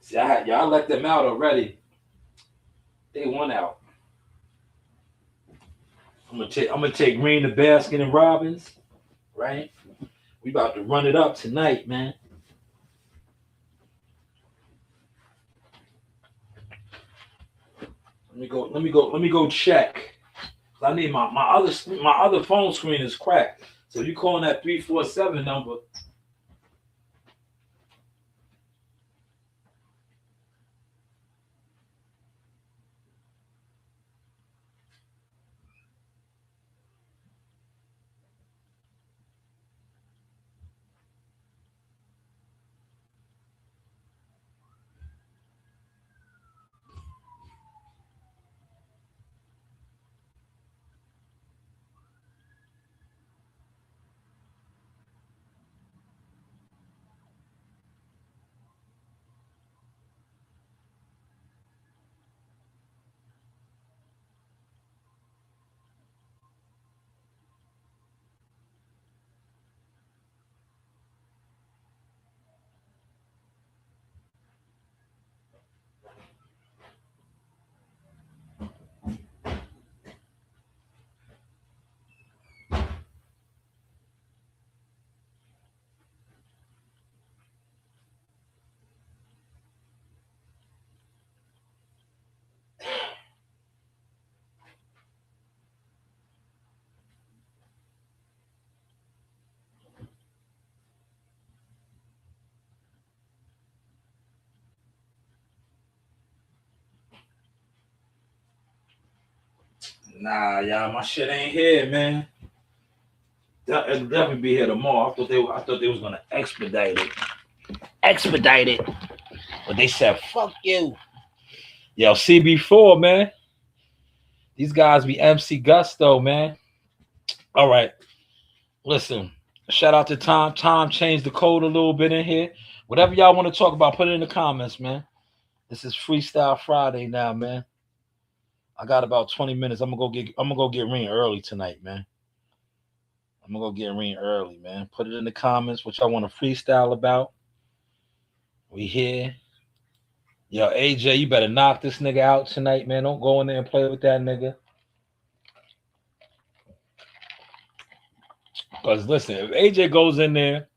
See, y'all let them out already. They went out. I'm gonna take Green the Baskin and Robbins, right? We about to run it up tonight, man. Let me go check. I need my other phone screen is cracked. So you calling that 347 number? Nah, y'all, my shit ain't here, man. It'll definitely be here tomorrow. I thought they was gonna expedite it, but they said fuck you. Yo, CB4, man. These guys be MC Gusto, man. All right, listen. Shout out to Tom. Tom changed the code a little bit in here. Whatever y'all want to talk about, put it in the comments, man. This is Freestyle Friday now, man. I got about 20 minutes. I'm gonna go get Reen early tonight, man. I'm gonna go get Reen early, man. Put it in the comments what y'all want to freestyle about. We here. Yo, AJ, you better knock this nigga out tonight, man. Don't go in there and play with that nigga. Because listen, if AJ goes in there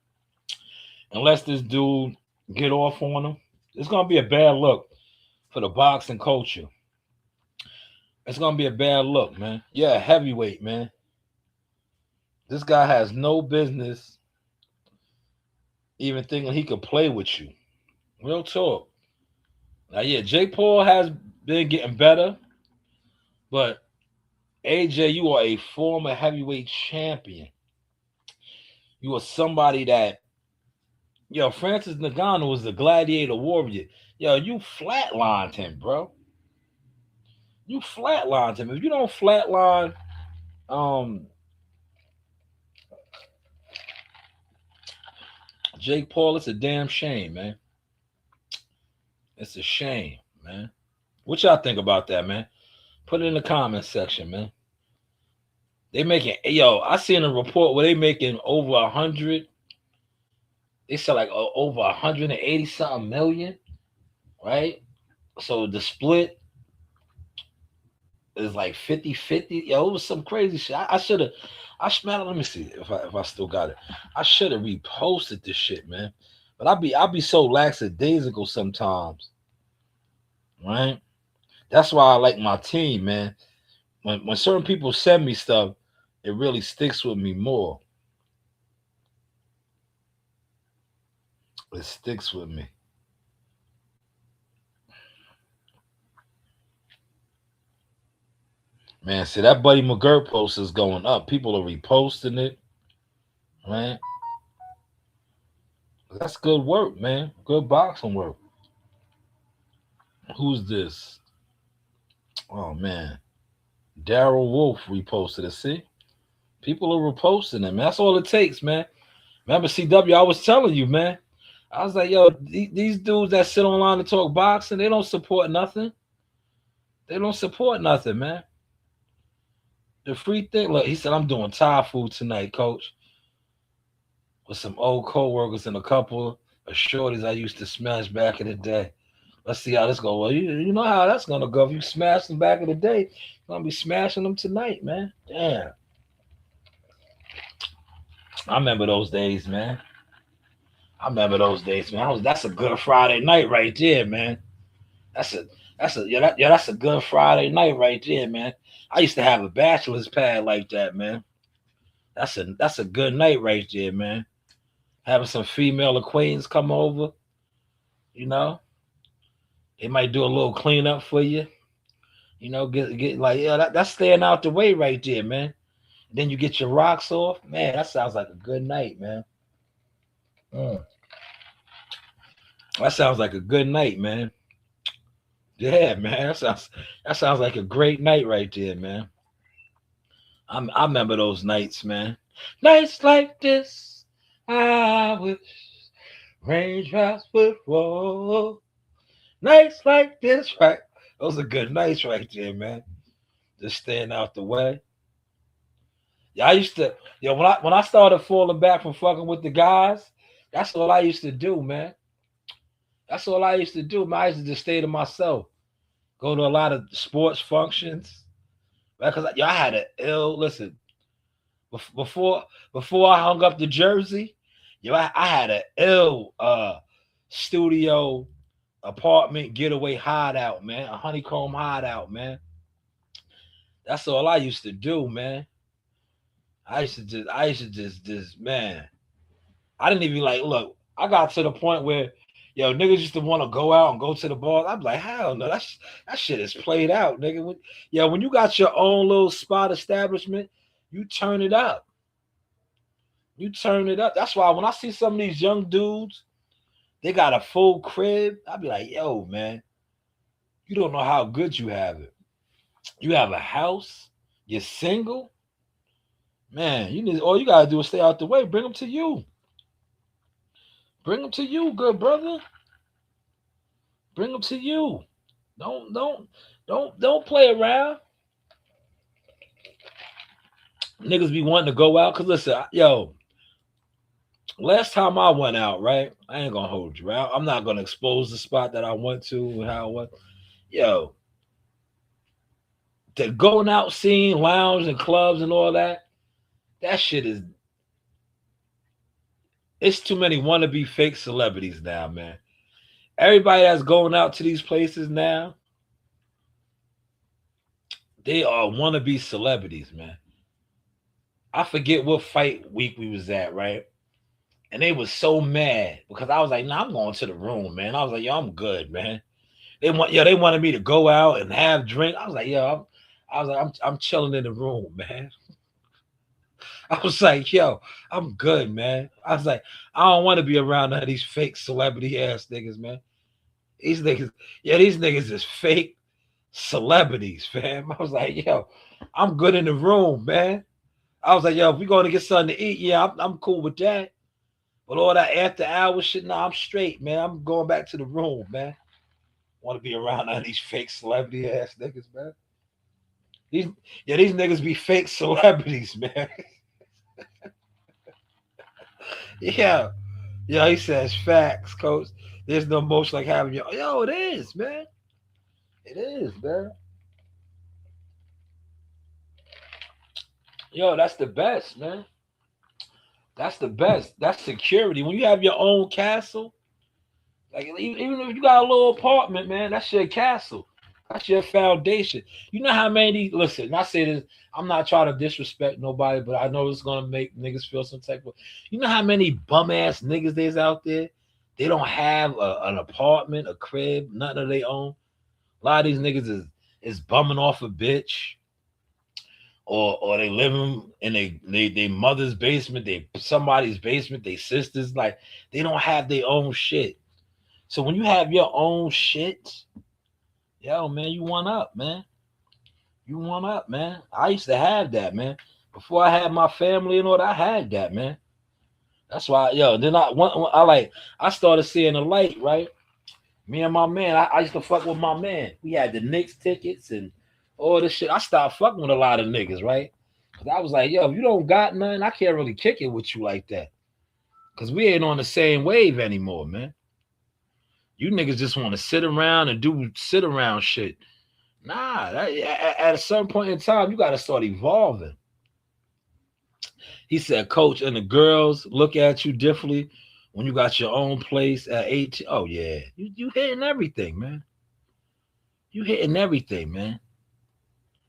and lets this dude get off on him, it's gonna be a bad look for the boxing culture. It's gonna be a bad look, man. Yeah, heavyweight, man. This guy has no business even thinking he could play with you. Real talk. Now, yeah, Jake Paul has been getting better, but AJ, you are a former heavyweight champion. You are somebody that, yo, Francis Ngannou was the gladiator warrior. Yo, you flatlined him, bro. You flatlined him. If you don't flatline, Jake Paul, it's a damn shame, man. It's a shame, man. What y'all think about that, man? Put it in the comment section, man. They making, yo, I seen a report where they making over 100. They said like over 180 something million right? So the split is like 50-50. Yo, it was some crazy shit. I should have, let me see if I still got it. I should have reposted this shit, man. But I be so lackadaisical sometimes, right? That's why I like my team, man. When certain people send me stuff, it really sticks with me more. It sticks with me. Man, see that Buddy McGirt post is going up. People are reposting it, man. That's good work, man. Good boxing work. Who's this? Oh man, Daryl Wolf reposted it. See, people are reposting it, man. That's all it takes, man. Remember, CW, I was telling you, man. I was like, yo, these dudes that sit online and talk boxing, they don't support nothing. They don't support nothing, man. The free thing. Look, he said, I'm doing Thai food tonight, coach, with some old co-workers and a couple of shorties I used to smash back in the day. Let's see how this goes. Well, you know how that's gonna go. If you smashed them back in the day, you're gonna be smashing them tonight, man. Damn. I remember those days, man. I remember those days, man. That's a good Friday night right there, man. That's a that's a good Friday night right there, man. I used to have a bachelor's pad like that, man. That's a good night right there, man. Having some female acquaintance come over, you know, they might do a little cleanup for you, you know, get like that's staying out the way right there, man. Then you get your rocks off, man. That sounds like a good night, man. Mm. That sounds like a good night, man. Yeah, man. That sounds like a great night right there, man. I remember those nights, man. Nights like this, I wish raindrops would fall. Nights like this, right? Those are good nights right there, man. Just staying out the way. Yeah, I used to, when I started falling back from fucking with the guys, that's all I used to do, man. That's all I used to do, man. I used to just stay to myself. Go to a lot of sports functions. Because I had an ill listen before I hung up the jersey. I had an ill studio apartment getaway hideout, man. A honeycomb hideout, man. That's all I used to do, man. I used to just, man. I didn't even like look. I got to the point where niggas used to want to go out and go to the bar. I'm like, hell no, that shit is played out, nigga. When you got your own little spot establishment, you turn it up. You turn it up. That's why when I see some of these young dudes, they got a full crib. I be like, yo, man, you don't know how good you have it. You have a house. You're single. Man, all you gotta do is stay out the way. Bring them to you. Bring them to you, good brother. Bring them to you. Don't play around. Niggas be wanting to go out. Cause listen, last time I went out, right? I ain't gonna hold you out. I'm not gonna expose the spot that I went to and how it was. The going out scene, lounge and clubs and all that shit is, it's too many wannabe fake celebrities now, man. Everybody that's going out to these places now, they are wannabe celebrities, man. I forget what fight week we was at, right? And they was so mad because I was like, nah, I'm going to the room, man. I was like, I'm good, man. They wanted me to go out and have drink. I was like, I'm chilling in the room, man. I was like, I'm good, man. I was like, I don't want to be around none of these fake celebrity ass niggas, man. These niggas is fake celebrities, fam. I was like, I'm good in the room, man. I was like, if we going to get something to eat, I'm cool with that. But all that after hours shit, nah, I'm straight, man. I'm going back to the room, man. Want to be around none of these fake celebrity ass niggas, man. These niggas be fake celebrities, man. Yeah, he says facts, coach. There's no emotion like having your yo. It is, man. It is, man. Yo, that's the best, man. That's the best. That's security. When you have your own castle, like even if you got a little apartment, man, that's your castle. That's your foundation. You know how many? Listen, I say this. I'm not trying to disrespect nobody, but I know it's gonna make niggas feel some type of. You know how many bum ass niggas there's out there? They don't have an apartment, a crib, nothing of their own. A lot of these niggas is bumming off a bitch, or they living in they mother's basement, they somebody's basement, they sisters. Like they don't have their own shit. So when you have your own shit, yo, man, you one up, man. You one up, man. I used to have that, man. Before I had my family and all that, I had that, man. That's why, yo. Then I started seeing the light, right? Me and my man, I used to fuck with my man. We had the Knicks tickets and all this shit. I stopped fucking with a lot of niggas, right? Cause I was like, yo, if you don't got nothing, I can't really kick it with you like that. Cause we ain't on the same wave anymore, man. You niggas just want to sit around and do sit around shit. Nah, at a certain point in time, you got to start evolving. He said, Coach, and the girls look at you differently when you got your own place at 18. Oh, yeah. You hitting everything, man. You hitting everything, man.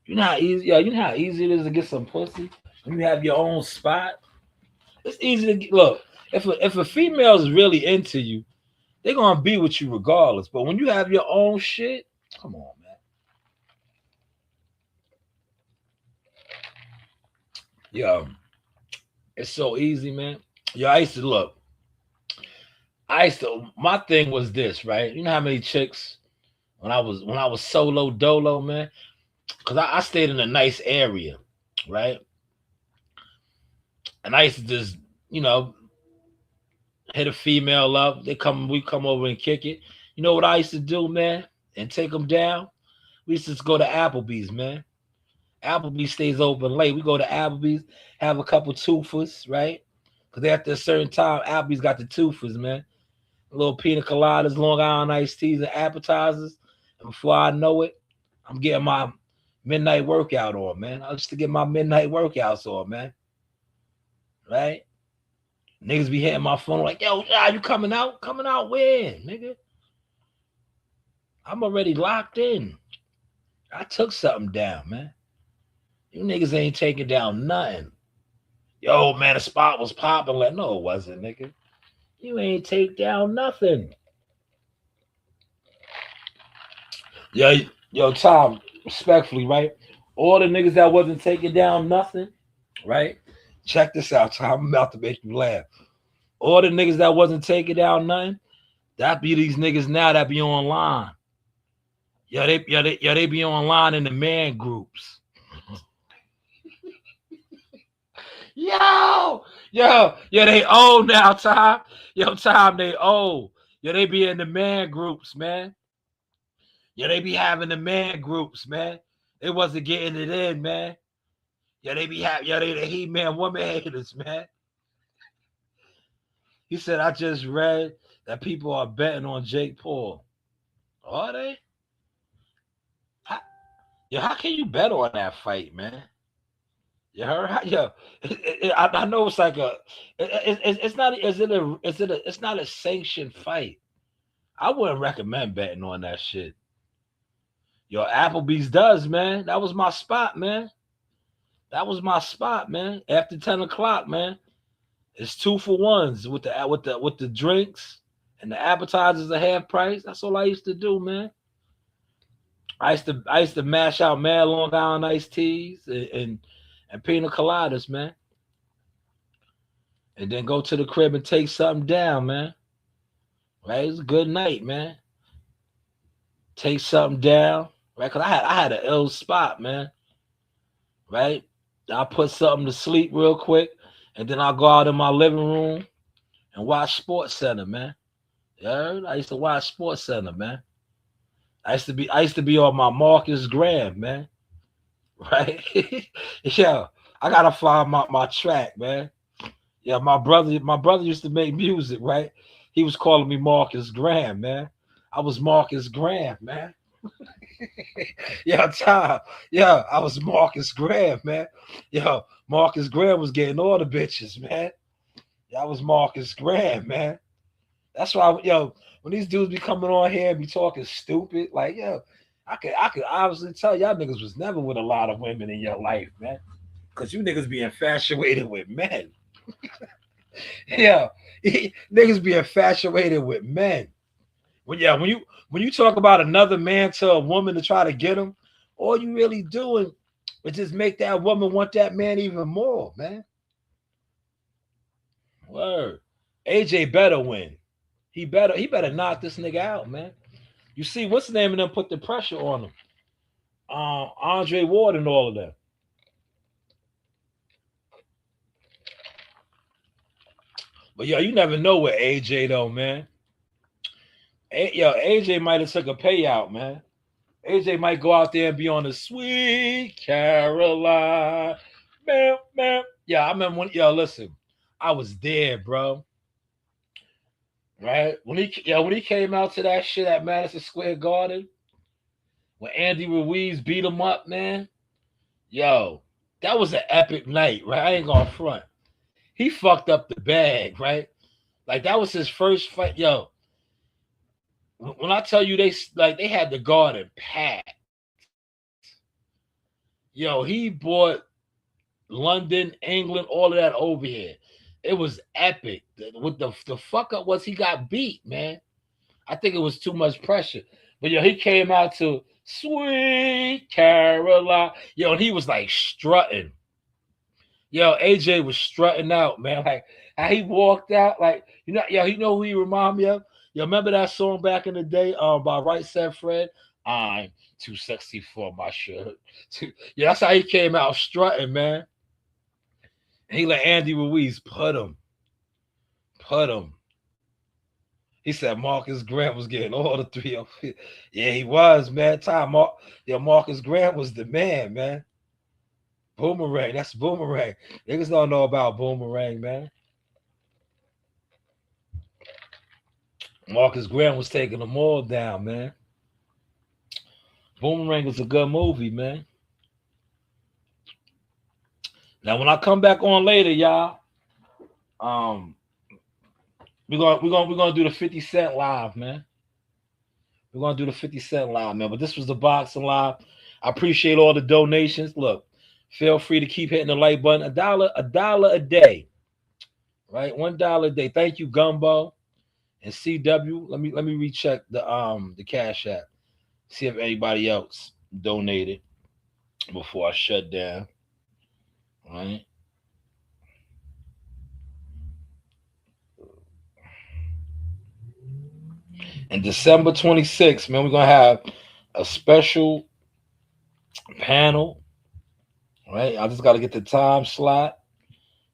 You know how easy, you know how easy it is to get some pussy when you have your own spot. It's easy to get, look. If a female is really into you, they're gonna be with you regardless. But when you have your own shit, come on, man. Yo, it's so easy, man. Yo, I used to look. My thing was this, right? You know how many chicks when I was solo dolo, man? Because I stayed in a nice area, right? And I used to just, hit a female up. We come over and kick it. You know what I used to do, man? And take them down? We used to just go to Applebee's, man. Applebee's stays open late. We go to Applebee's, have a couple twofers, right? Because after a certain time, Applebee's got the twofers, man. A little pina coladas, Long Island iced teas, and appetizers. And before I know it, I'm getting my midnight workout on, man. I used to get my midnight workouts on, man. Right? Niggas be hitting my phone like, yo, you coming out? Coming out when, nigga? I'm already locked in. I took something down, man. You niggas ain't taking down nothing. Yo, man, the spot was popping. Like, no, it wasn't, nigga. You ain't take down nothing. Yo, Tom, respectfully, right? All the niggas that wasn't taking down nothing, right? Check this out, Tom. I'm about to make you laugh. All the niggas that wasn't taking down nothing, that be these niggas now that be online. They be online in the man groups. Yo, they old now, Tom. Yo, Tom, they old. Yo, they be in the man groups, man. Yo, they be having the man groups, man. They wasn't getting it in, man. Yo, they be having, they the He-Man woman haters, man. He said, I just read that people are betting on Jake Paul. Are they? How can you bet on that fight, man? You heard? I know it's like it's not a sanctioned fight. I wouldn't recommend betting on that shit. Yo, Applebee's does, man. That was my spot, man. After 10 o'clock, man. It's 2 for 1s with the drinks and the appetizers at half price. That's all I used to do, man. I used to mash out mad Long Island iced teas and pina coladas, man. And then go to the crib and take something down, man. Right? It's a good night, man. Take something down, right? Because I had an ill spot, man. Right? I'll put something to sleep real quick, and then I'll go out in my living room and watch Sports Center, man. You heard? I used to watch Sports Center, man. I used to be on my Marcus Graham, man. Right? Yo, I gotta find my track, man. Yeah, my brother used to make music, right? He was calling me Marcus Graham, man. I was Marcus Graham, man. Yeah, Tom. Yeah, I was Marcus Graham, man. Yo, Marcus Graham was getting all the bitches, man. Yeah, I was Marcus Graham, man. That's why, when these dudes be coming on here and be talking stupid, like, I could obviously tell y'all niggas was never with a lot of women in your life, man. Cause you niggas be infatuated with men. Yeah, niggas be infatuated with men. When you talk about another man to a woman to try to get him, all you really doing is just make that woman want that man even more, man. Word. AJ better win. He better knock this nigga out, man. You see, what's the name of them put the pressure on him? Andre Ward and all of them. But yo, you never know with AJ though, man. AJ might have took a payout, man. AJ might go out there and be on the Sweet Caroline. Man, man. Yeah, I remember listen, I was there, bro. Right? When he came out to that shit at Madison Square Garden, when Andy Ruiz beat him up, man. Yo, that was an epic night, right? I ain't gonna front. He fucked up the bag, right? Like that was his first fight. Yo, when I tell you they had the garden packed. Yo, he brought London, England, all of that over here. It was epic. What the fuck up was he got beat, man. I think it was too much pressure. But yo, he came out to Sweet Caroline. Yo, and he was like strutting. Yo, AJ was strutting out, man. Like how he walked out, like you know who he remind me of? Yo, remember that song back in the day, by Right Said Fred? I'm too sexy for my shirt. Yeah, that's how he came out strutting, man. And he let Andy Ruiz put him. He said Marcus Grant was getting all the three of it. Yeah, he was, man. Marcus Grant was the man, man. Boomerang, that's Boomerang. Niggas don't know about Boomerang, man. Marcus Grant was taking them all down, man. Boomerang was a good movie, man. Now, when I come back on later, y'all, we're gonna do the 50 Cent live, man. We're gonna do the 50 Cent live, man. But this was the boxing live. I appreciate all the donations. Look, feel free to keep hitting the like button. $1 a day. Right? $1 a day. Thank you, Gumbo and CW. Let me recheck the Cash App. See if anybody else donated before I shut down. Right? And December 26th, man, we're gonna have a special panel. Right? I just gotta get the time slot.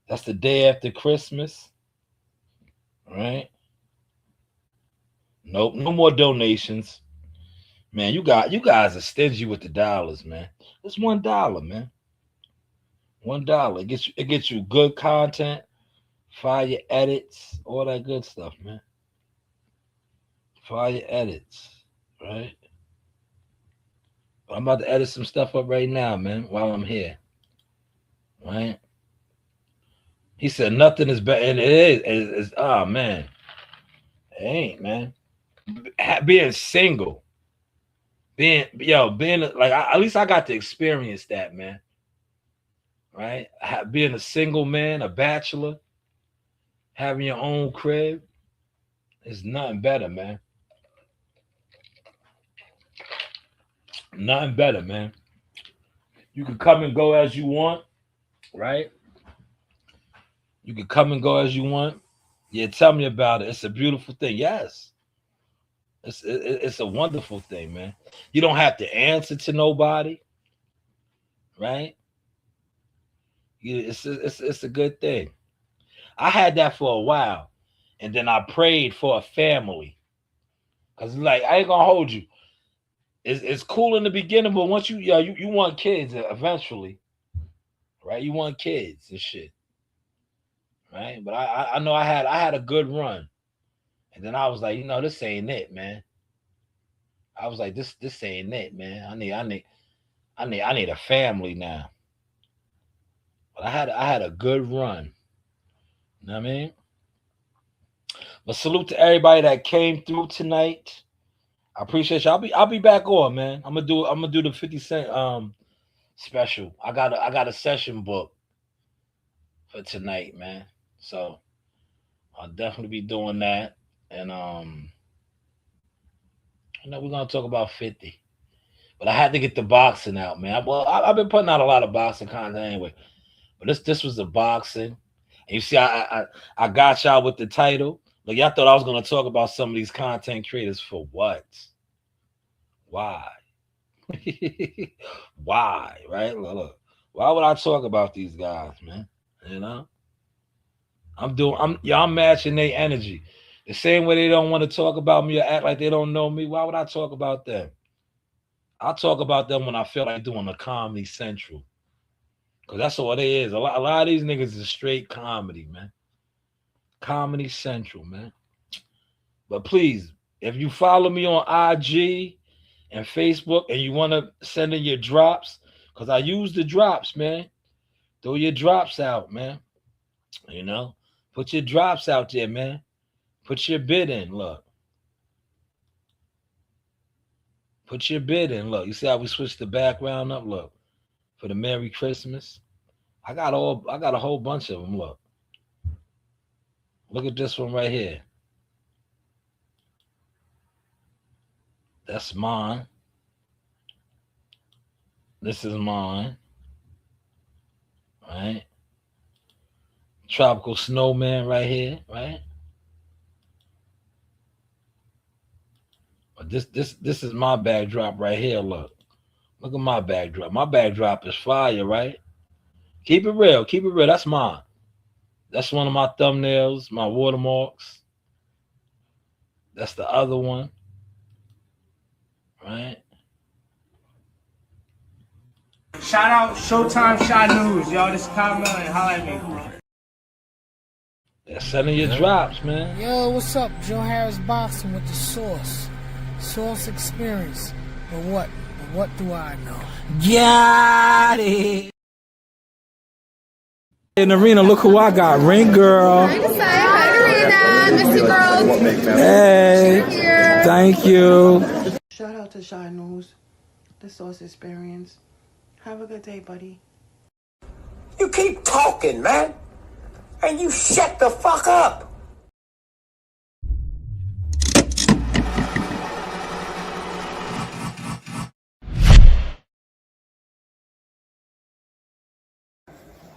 That's the day after Christmas. Right? Nope, no more donations. Man, you guys are stingy with the dollars, man. It's $1, man. $1. It gets you good content, fire edits, all that good stuff, man. Fire edits, right? I'm about to edit some stuff up right now, man, while I'm here. Right? He said nothing is better, and it is. It's oh man. It ain't, man. Being single. Being like at least I got to experience that, man. Right? Being a single man, a bachelor, having your own crib is nothing better, man. Nothing better, man. You can come and go as you want, right? You can come and go as you want. Yeah, tell me about it. It's a beautiful thing. Yes. It's a wonderful thing, man. You don't have to answer to nobody, right? It's a good thing. I had that for a while, and then I prayed for a family. Cause like I ain't gonna hold you. It's cool in the beginning, but once you want kids eventually, right? You want kids and shit, right? But I know I had a good run, And then I was like, this ain't it, man. I was like, this ain't it, man. I need a family now. But I had a good run. You know what I mean? But salute to everybody that came through tonight. I appreciate you. I'll be back on, man. I'm gonna do the 50 Cent special. I got a session book for tonight, man. So I'll definitely be doing that. And we're gonna talk about 50. But I had to get the boxing out, man. I've been putting out a lot of boxing content anyway. But this was the boxing. And you see, I got y'all with the title. Look, y'all thought I was gonna talk about some of these content creators for what? Why? Why? Right? Look. Why would I talk about these guys, man? I'm matching their energy. The same way they don't want to talk about me or act like they don't know me. Why would I talk about them? I'll talk about them when I feel like doing a Comedy Central. Because that's what it is. A lot of these niggas is straight comedy, man. Comedy Central, man. But please, if you follow me on IG and Facebook and you want to send in your drops, because I use the drops, man. Throw your drops out, man. Put your drops out there, man. Put your bid in, look. Put your bid in, look. You see how we switched the background up, look, for the Merry Christmas. I got a whole bunch of them, look. Look at this one right here. That's mine. This is mine. Right? Tropical Snowman right here, right? But this is my backdrop right here, look. Look at my backdrop. My backdrop is fire, right? Keep it real. Keep it real. That's mine. That's one of my thumbnails, my watermarks. That's the other one. Right? Shout out Showtime Shanewz, y'all. This is Kyle Miller and holla at me. They're sending your drops, man. Yo, what's up? Joe Harris Boxing with the Source. Source Experience. But what? But what do I know? Got it. In the arena, look who I got. Ring girl. Hi, Arena. Miss you, girls. Hey. Thank you. Shout out to Shanewz, the Source Experience. Have a good day, buddy. You keep talking, man. And you shut the fuck up.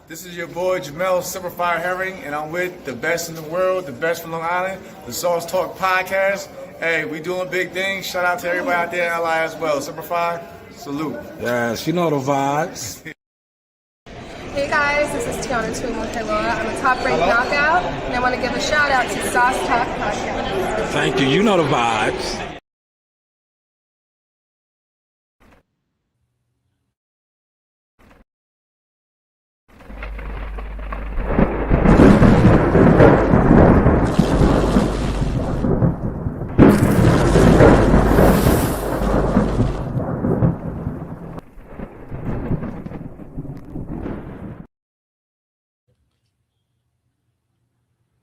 This is your boy Jamel Superfire Herring, and I'm with the best in the world, the best from Long Island, the Sauce Talk Podcast. Hey, we doing big things. Shout out to everybody out there in LI as well. Superfire, salute. Yes, you know the vibes. Hey guys, this is Tiana Tumo-Helora. I'm a top-ranked knockout, and I want to give a shout out to Sauce Talk Podcast. Thank you. You know the vibes.